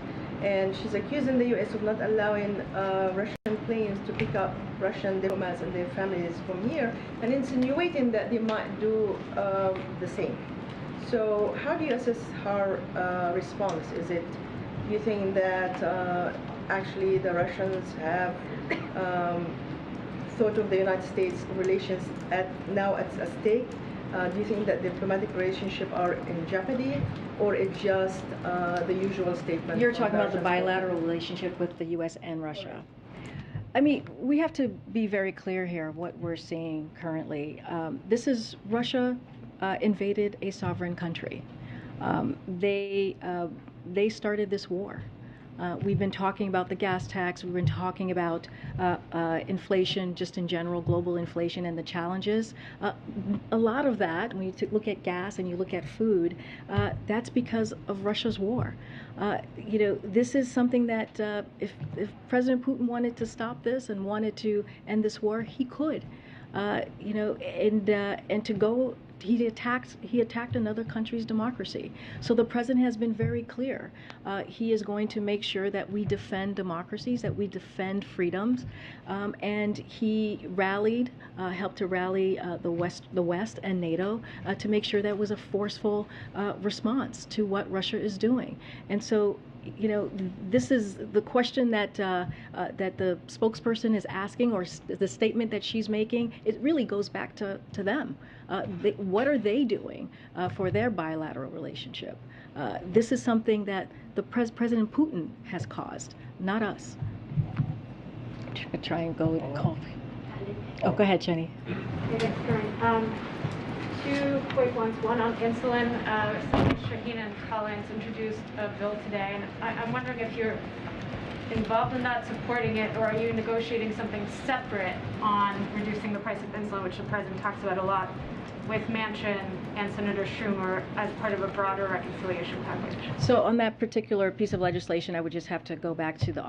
And she's accusing the U.S. of not allowing Russian planes to pick up Russian diplomats and their families from here, and insinuating that they might do the same. So how do you assess her response? Is it, you think that actually the Russians have thought of the United States relations now at stake? Do you think that diplomatic relationships are in jeopardy, or it's just the usual statement? You're talking about the bilateral relationship with the U.S. and Russia. I mean, we have to be very clear here what we're seeing currently. This is Russia invaded a sovereign country. They started this war. We've been talking about the gas tax. We've been talking about inflation, just in general, global inflation and the challenges. A lot of that, when you look at gas and you look at food, that's because of Russia's war. This is something that if President Putin wanted to stop this and wanted to end this war, he could. And to go. He attacked another country's democracy. So the president has been very clear. He is going to make sure that we defend democracies, that we defend freedoms, and he helped to rally the West and NATO to make sure that was a forceful response to what Russia is doing. And so, this is the question that the spokesperson is asking, or the statement that she's making. It really goes back to them. What are they doing for their bilateral relationship? This is something that the President Putin has caused, not us. Try and go with coffee. Oh, go ahead, Jenny. Hey, thanks, Karine. Two quick ones. One on insulin. Senator Shaheen and Collins introduced a bill today, and I'm wondering if you're involved in that, supporting it, or are you negotiating something separate on reducing the price of insulin, which the president talks about a lot, with Manchin and Senator Schumer as part of a broader reconciliation package? So on that particular piece of legislation, I would just have to go back to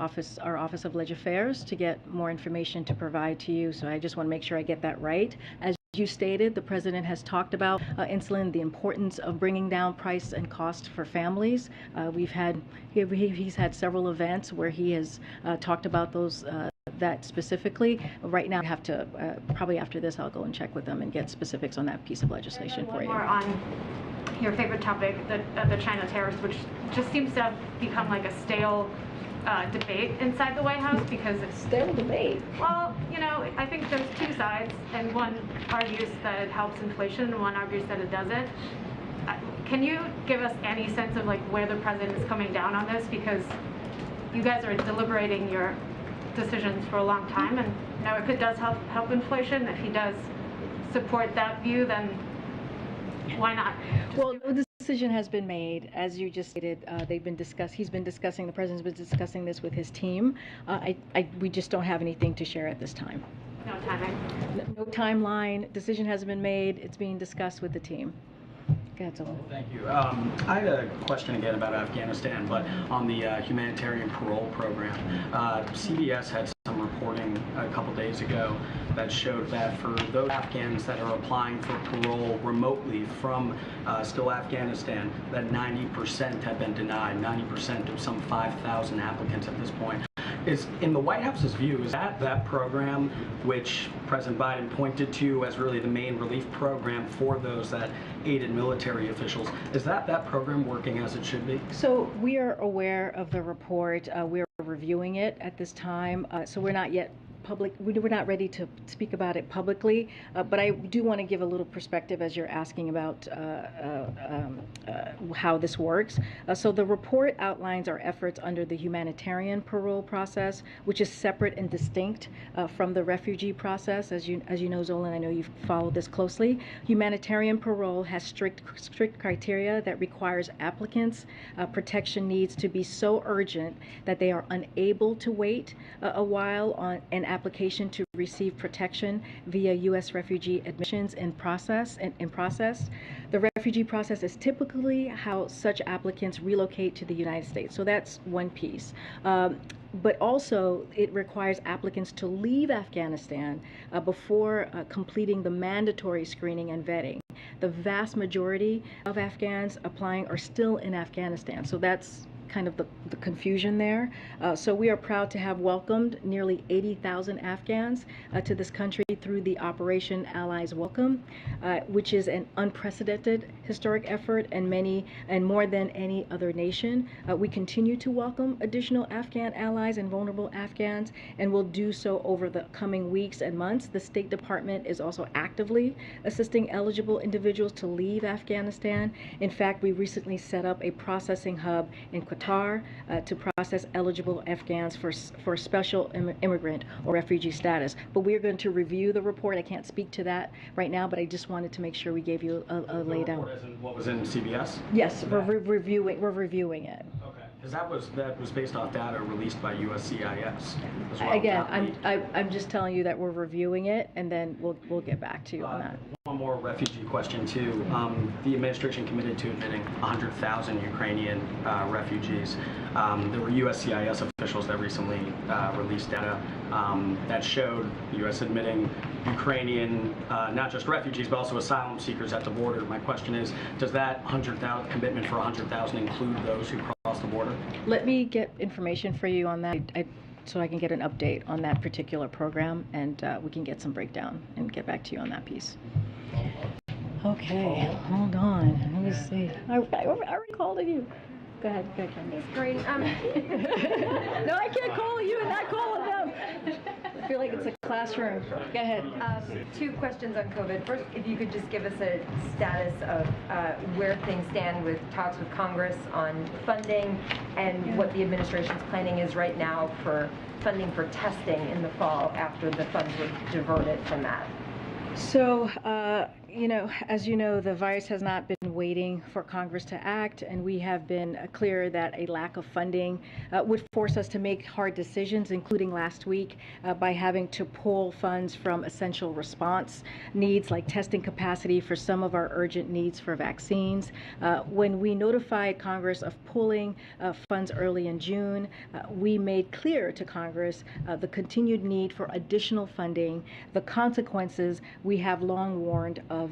our Office of Legislative Affairs to get more information to provide to you. So I just want to make sure I get that right. As you stated, the president has talked about insulin, the importance of bringing down price and cost for families. He's had several events where he has talked about that specifically. Right now, I have to, probably after this, I'll go and check with them and get specifics on that piece of legislation for you. More on your favorite topic, the China tariffs, which just seems to have become like a stale debate inside the White House, because it's stale debate. Well, I think there's two sides, and one argues that it helps inflation, and one argues that it doesn't. Can you give us any sense of like where the president is coming down on this? Because you guys are deliberating your decisions for a long time, and if it does help inflation, if he does support that view, then why not? Well, the decision has been made, as you just stated. He's been discussing. The president's been discussing this with his team. We just don't have anything to share at this time. No timing. No timeline. Decision hasn't been made. It's being discussed with the team. Go ahead, Zola. Thank you. I had a question again about Afghanistan, but on the humanitarian parole program. CBS had some reporting a couple days ago that showed that for those Afghans that are applying for parole remotely from still Afghanistan, that 90% have been denied, 90% of some 5,000 applicants at this point. Is, in the White House's view, is that program, which President Biden pointed to as really the main relief program for those that aided military officials, is that program working as it should be? So we are aware of the report. We are reviewing it at this time. So we're not yet we're not ready to speak about it publicly, but I do want to give a little perspective as you're asking about how this works. So the report outlines our efforts under the humanitarian parole process, which is separate and distinct from the refugee process. As you know, Zola, I know you've followed this closely. Humanitarian parole has strict criteria that requires applicants' protection needs to be so urgent that they are unable to wait a while on an application to receive protection via U.S. refugee admissions in process. The refugee process is typically how such applicants relocate to the United States. So that's one piece. But also, it requires applicants to leave Afghanistan before completing the mandatory screening and vetting. The vast majority of Afghans applying are still in Afghanistan. So that's kind of the confusion there. So we are proud to have welcomed nearly 80,000 Afghans to this country through the Operation Allies Welcome, which is an unprecedented historic effort and more than any other nation. We continue to welcome additional Afghan allies and vulnerable Afghans, and will do so over the coming weeks and months. The State Department is also actively assisting eligible individuals to leave Afghanistan. In fact, we recently set up a processing hub in Qatar to process eligible Afghans for special immigrant or refugee status. But we're going to review the report. I can't speak to that right now, but I just wanted to make sure we gave you a laydown. What was in CBS? Yes, we're reviewing it. Okay, because that was based off data released by USCIS as well. Again, I'm just telling you that we're reviewing it, and then we'll get back to you on that. One more refugee question too. The administration committed to admitting 100,000 Ukrainian refugees. There were USCIS officials that recently released data that showed the U.S. admitting Ukrainian, not just refugees, but also asylum seekers at the border. My question is, does that 100,000 commitment for 100,000 include those who cross the border? Let me get information for you on that. So I can get an update on that particular program, and we can get some breakdown and get back to you on that piece. Okay, hold on. Let me see. I already called you. Go ahead, Karine. It's great. No, I can't call you and not call them. I feel like it's a classroom. Go ahead. Two questions on COVID. First, if you could just give us a status of where things stand with talks with Congress on funding, and what the administration's planning is right now for funding for testing in the fall after the funds were diverted from that. So, as you know, the virus has not been waiting for Congress to act, and we have been clear that a lack of funding would force us to make hard decisions, including last week by having to pull funds from essential response needs like testing capacity for some of our urgent needs for vaccines. When we notified Congress of pulling funds early in June, we made clear to Congress the continued need for additional funding. The consequences we have long warned of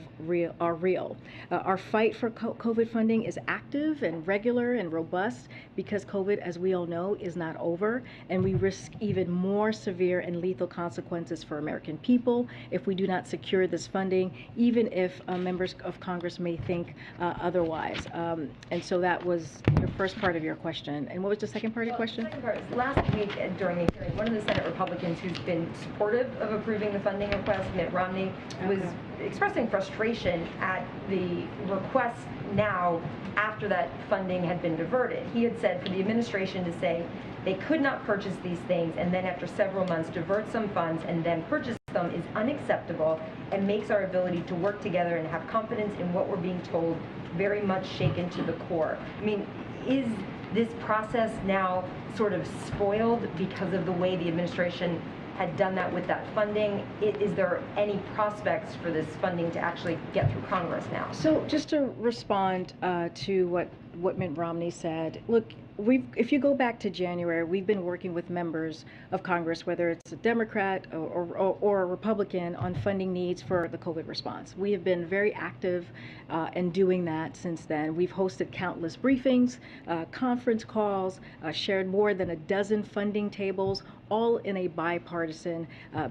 are real. Our fight for COVID funding is active and regular and robust because COVID, as we all know, is not over, and we risk even more severe and lethal consequences for American people if we do not secure this funding, even if members of Congress may think otherwise. And so that was your first part of your question. And what was the second part of your question? The second part is, last week during the hearing, one of the Senate Republicans who's been supportive of approving the funding request, Mitt Romney, was expressing frustration at the request now after that funding had been diverted. He had said for the administration to say they could not purchase these things and then after several months divert some funds and then purchase them is unacceptable and makes our ability to work together and have confidence in what we're being told very much shaken to the core. I mean, is this process now sort of spoiled because of the way the administration had done that with that funding? Is there any prospects for this funding to actually get through Congress now? So just to respond to what Mitt Romney said, look, if you go back to January, we've been working with members of Congress, whether it's a Democrat or a Republican, on funding needs for the COVID response. We have been very active in doing that since then. We've hosted countless briefings, conference calls, shared more than a dozen funding tables, all in a bipartisan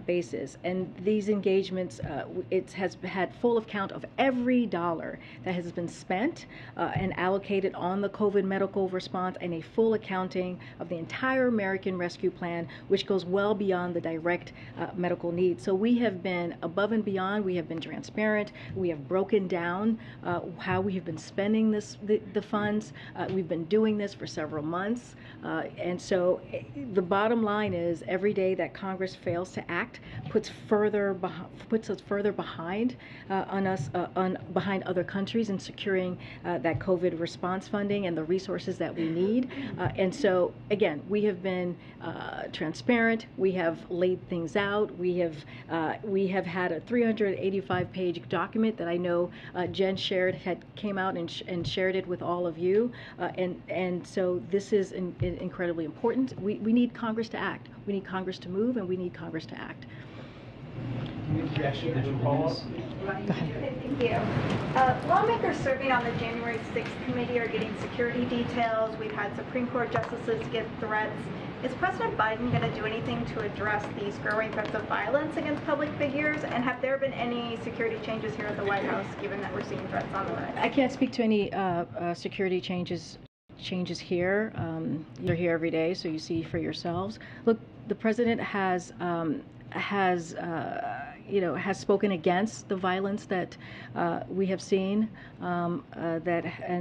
basis. And these engagements, it has had full account of every dollar that has been spent and allocated on the COVID medical response, and a full accounting of the entire American Rescue Plan, which goes well beyond the direct medical needs. So we have been above and beyond. We have been transparent. We have broken down how we have been spending the funds. We've been doing this for several months. And so the bottom line is, every day that Congress fails to act puts us further behind behind other countries in securing that COVID response funding and the resources that we need. And so, again, we have been transparent. We have laid things out. We have had a 385-page document that I know Jen came out and shared it with all of you. And so this is incredibly important. We need Congress to act. We need Congress to move, and we need Congress to act. Thank you. Lawmakers serving on the January 6th committee are getting security details. We've had Supreme Court justices get threats. Is President Biden going to do anything to address these growing threats of violence against public figures? And have there been any security changes here at the White House, given that we're seeing threats on the rise? I can't speak to any security changes here. You're here every day, so you see for yourselves. Look, the president has spoken against the violence that we have seen, and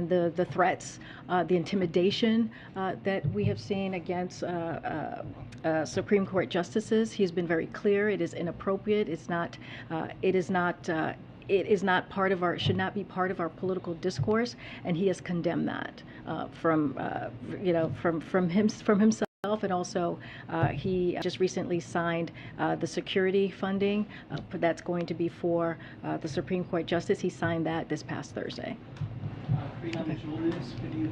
the threats, the intimidation that we have seen against Supreme Court justices. He's been very clear. It is inappropriate. It is not part of should not be part of our political discourse, and he has condemned that from himself. And also, he just recently signed the security funding that's going to be for the Supreme Court justice. He signed that this past Thursday. Karine, on the jewel news, could you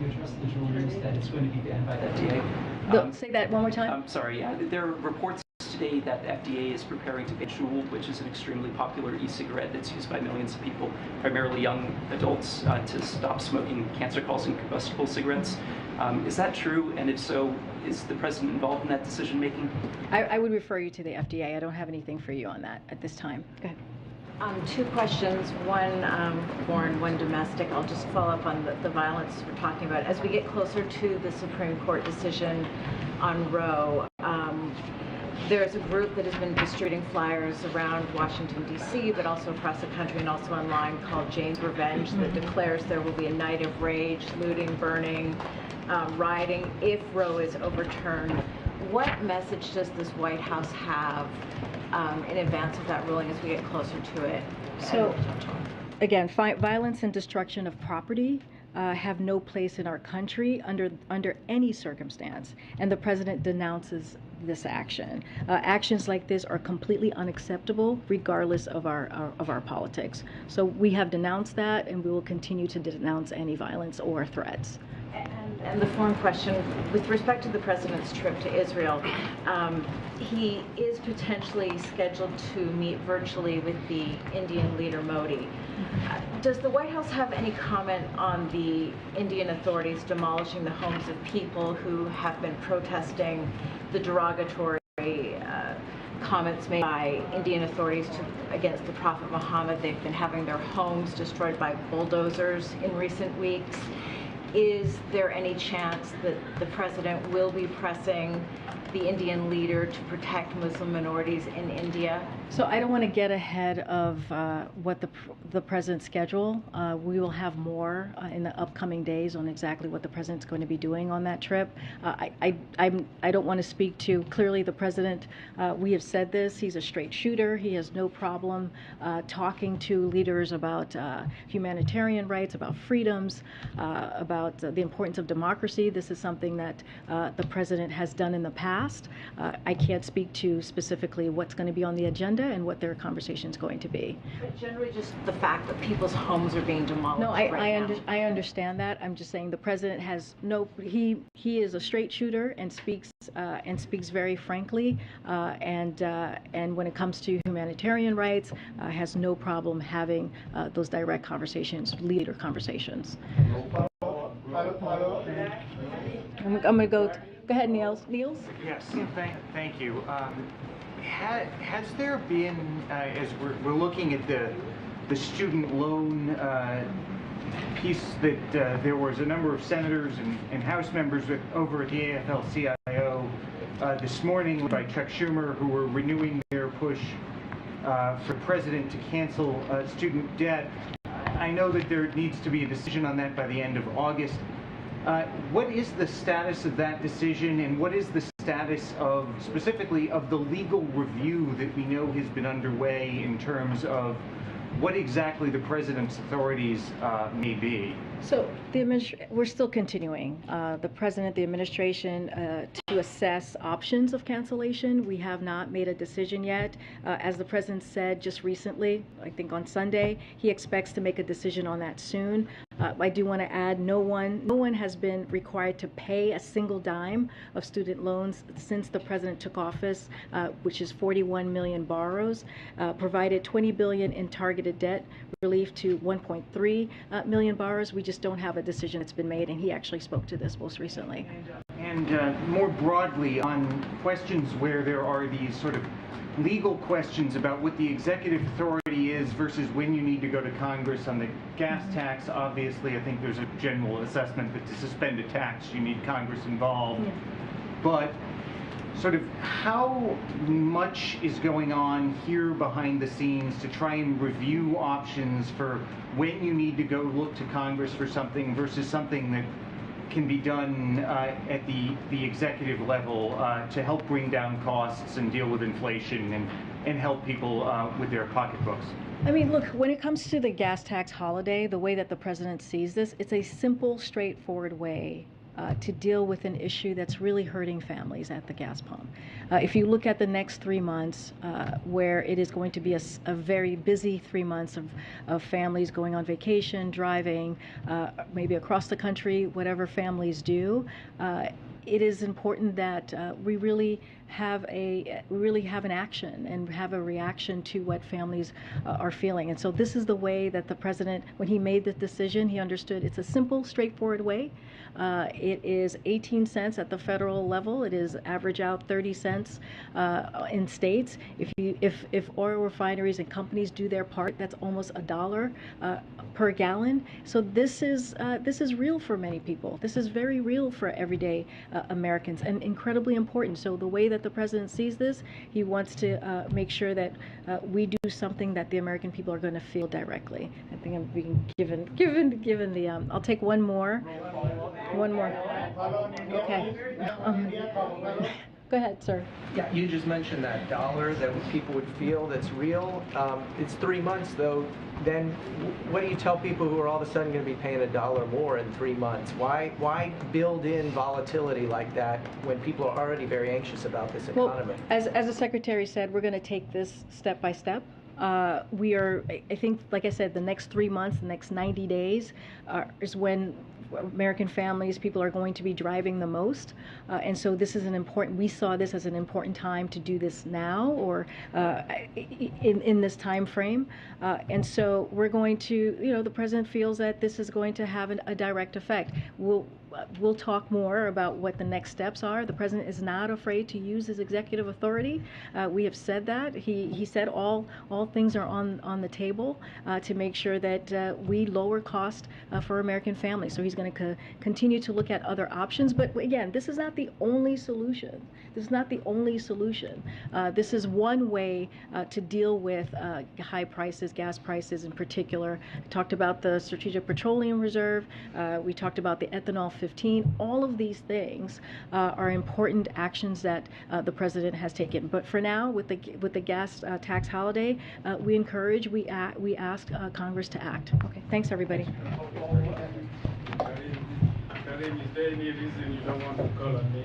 address the jewel news that it's going to be banned by the FDA? Say that one more time. I'm sorry. There are reports today that the FDA is preparing to ban Juul, which is an extremely popular e-cigarette that's used by millions of people, primarily young adults, to stop smoking cancer-causing combustible cigarettes. Is that true? And if so, is the president involved in that decision making? I would refer you to the FDA. I don't have anything for you on that at this time. Go ahead. Two questions, one foreign, one domestic. I'll just follow up on the violence we're talking about. As we get closer to the Supreme Court decision on Roe, there's a group that has been distributing flyers around Washington, D.C., but also across the country and also online, called Jane's Revenge, that declares there will be a night of rage, looting, burning, rioting if Roe is overturned. What message does this White House have in advance of that ruling as we get closer to it? So, again, violence and destruction of property have no place in our country under any circumstance, and the president denounces this action. Actions like this are completely unacceptable, regardless of our politics. So we have denounced that, and we will continue to denounce any violence or threats. And the foreign question, with respect to the president's trip to Israel, he is potentially scheduled to meet virtually with the Indian leader Modi. Does the White House have any comment on the Indian authorities demolishing the homes of people who have been protesting the derogatory comments made by Indian authorities against the Prophet Muhammad? They've been having their homes destroyed by bulldozers in recent weeks. Is there any chance that the president will be pressing the Indian leader to protect Muslim minorities in India? So I don't want to get ahead of what the president's schedule. We will have more in the upcoming days on exactly what the president's going to be doing on that trip. I don't want to speak to, clearly the president, we have said this, he's a straight shooter. He has no problem talking to leaders about humanitarian rights, about freedoms, about the importance of democracy. This is something that the president has done in the past. I can't speak to specifically what's going to be on the agenda and what their conversation is going to be. But generally just the fact that people's homes are being demolished. No, I understand that. I'm just saying the president has no, he is a straight shooter and speaks very frankly, and when it comes to humanitarian rights, has no problem having those direct conversations, leader conversations. I'm going to go ahead, Niels. Yes, thank you. Has there been, as we're looking at the student loan piece, that there was a number of senators and House members over at the AFL-CIO this morning by Chuck Schumer, who were renewing their push for the president to cancel student debt. I know that there needs to be a decision on that by the end of August. What is the status of that decision, and what is the status of, specifically, of the legal review that we know has been underway in terms of what exactly the president's authorities may be? So we're still continuing. The president, the administration, to assess options of cancellation. We have not made a decision yet. As the president said just recently, I think on Sunday, he expects to make a decision on that soon. I do want to add, no one has been required to pay a single dime of student loans since the president took office, which is 41 million borrowers, provided 20 billion in targeted debt relief to 1.3 million borrowers. We just don't have a decision that's been made, and he actually spoke to this most recently. And more broadly, on questions where there are these sort of legal questions about what the executive authority is versus when you need to go to Congress on the gas tax, obviously I think there's a general assessment that to suspend a tax you need Congress involved. Yeah. But sort of how much is going on here behind the scenes to try and review options for when you need to go look to Congress for something versus something that can be done at the executive level to help bring down costs and deal with inflation and help people with their pocketbooks? I mean, look, when it comes to the gas tax holiday, the way that the president sees this, it's a simple, straightforward way to deal with an issue that's really hurting families at the gas pump. If you look at the next 3 months, where it is going to be a very busy 3 months of families going on vacation, driving, maybe across the country, whatever families do, it is important that we really have an action and have a reaction to what families are feeling. And so this is the way that the president, when he made the decision, he understood it's a simple, straightforward way. It is 18 cents at the federal level. It is average out 30 cents in states. If oil refineries and companies do their part, that's almost $1 per gallon. So this is real for many people. This is very real for everyday Americans and incredibly important. So the way that the president sees this, he wants to make sure that we do something that the American people are going to feel directly. I think I'm being given the. I'll take one more. Okay. Go ahead, sir. Yeah, you just mentioned that dollar that people would feel that's real. It's 3 months though. Then what do you tell people who are all of a sudden going to be paying $1 more in 3 months? Why build in volatility like that when people are already very anxious about this economy? Well, as the secretary said, we're going to take this step by step. We are, I think, like I said, the next 3 months, the next 90 days is when American families, people are going to be driving the most. And so this is we saw this as an important time to do this now or in this time frame. And so we're going to, the president feels that this is going to have a direct effect. we'll talk more about what the next steps are. The president is not afraid to use his executive authority. We have said that. He said all things are on the table to make sure that we lower cost for American families. So he's going to continue to look at other options. But again, this is not the only solution. This is not the only solution. This is one way to deal with high prices, gas prices in particular. I talked about the Strategic Petroleum Reserve. We talked about the ethanol 15. All of these things are important actions that the president has taken. But for now, with the gas tax holiday, we ask Congress to act. Okay, thanks everybody. Karine, is there any reason you don't want to call on me?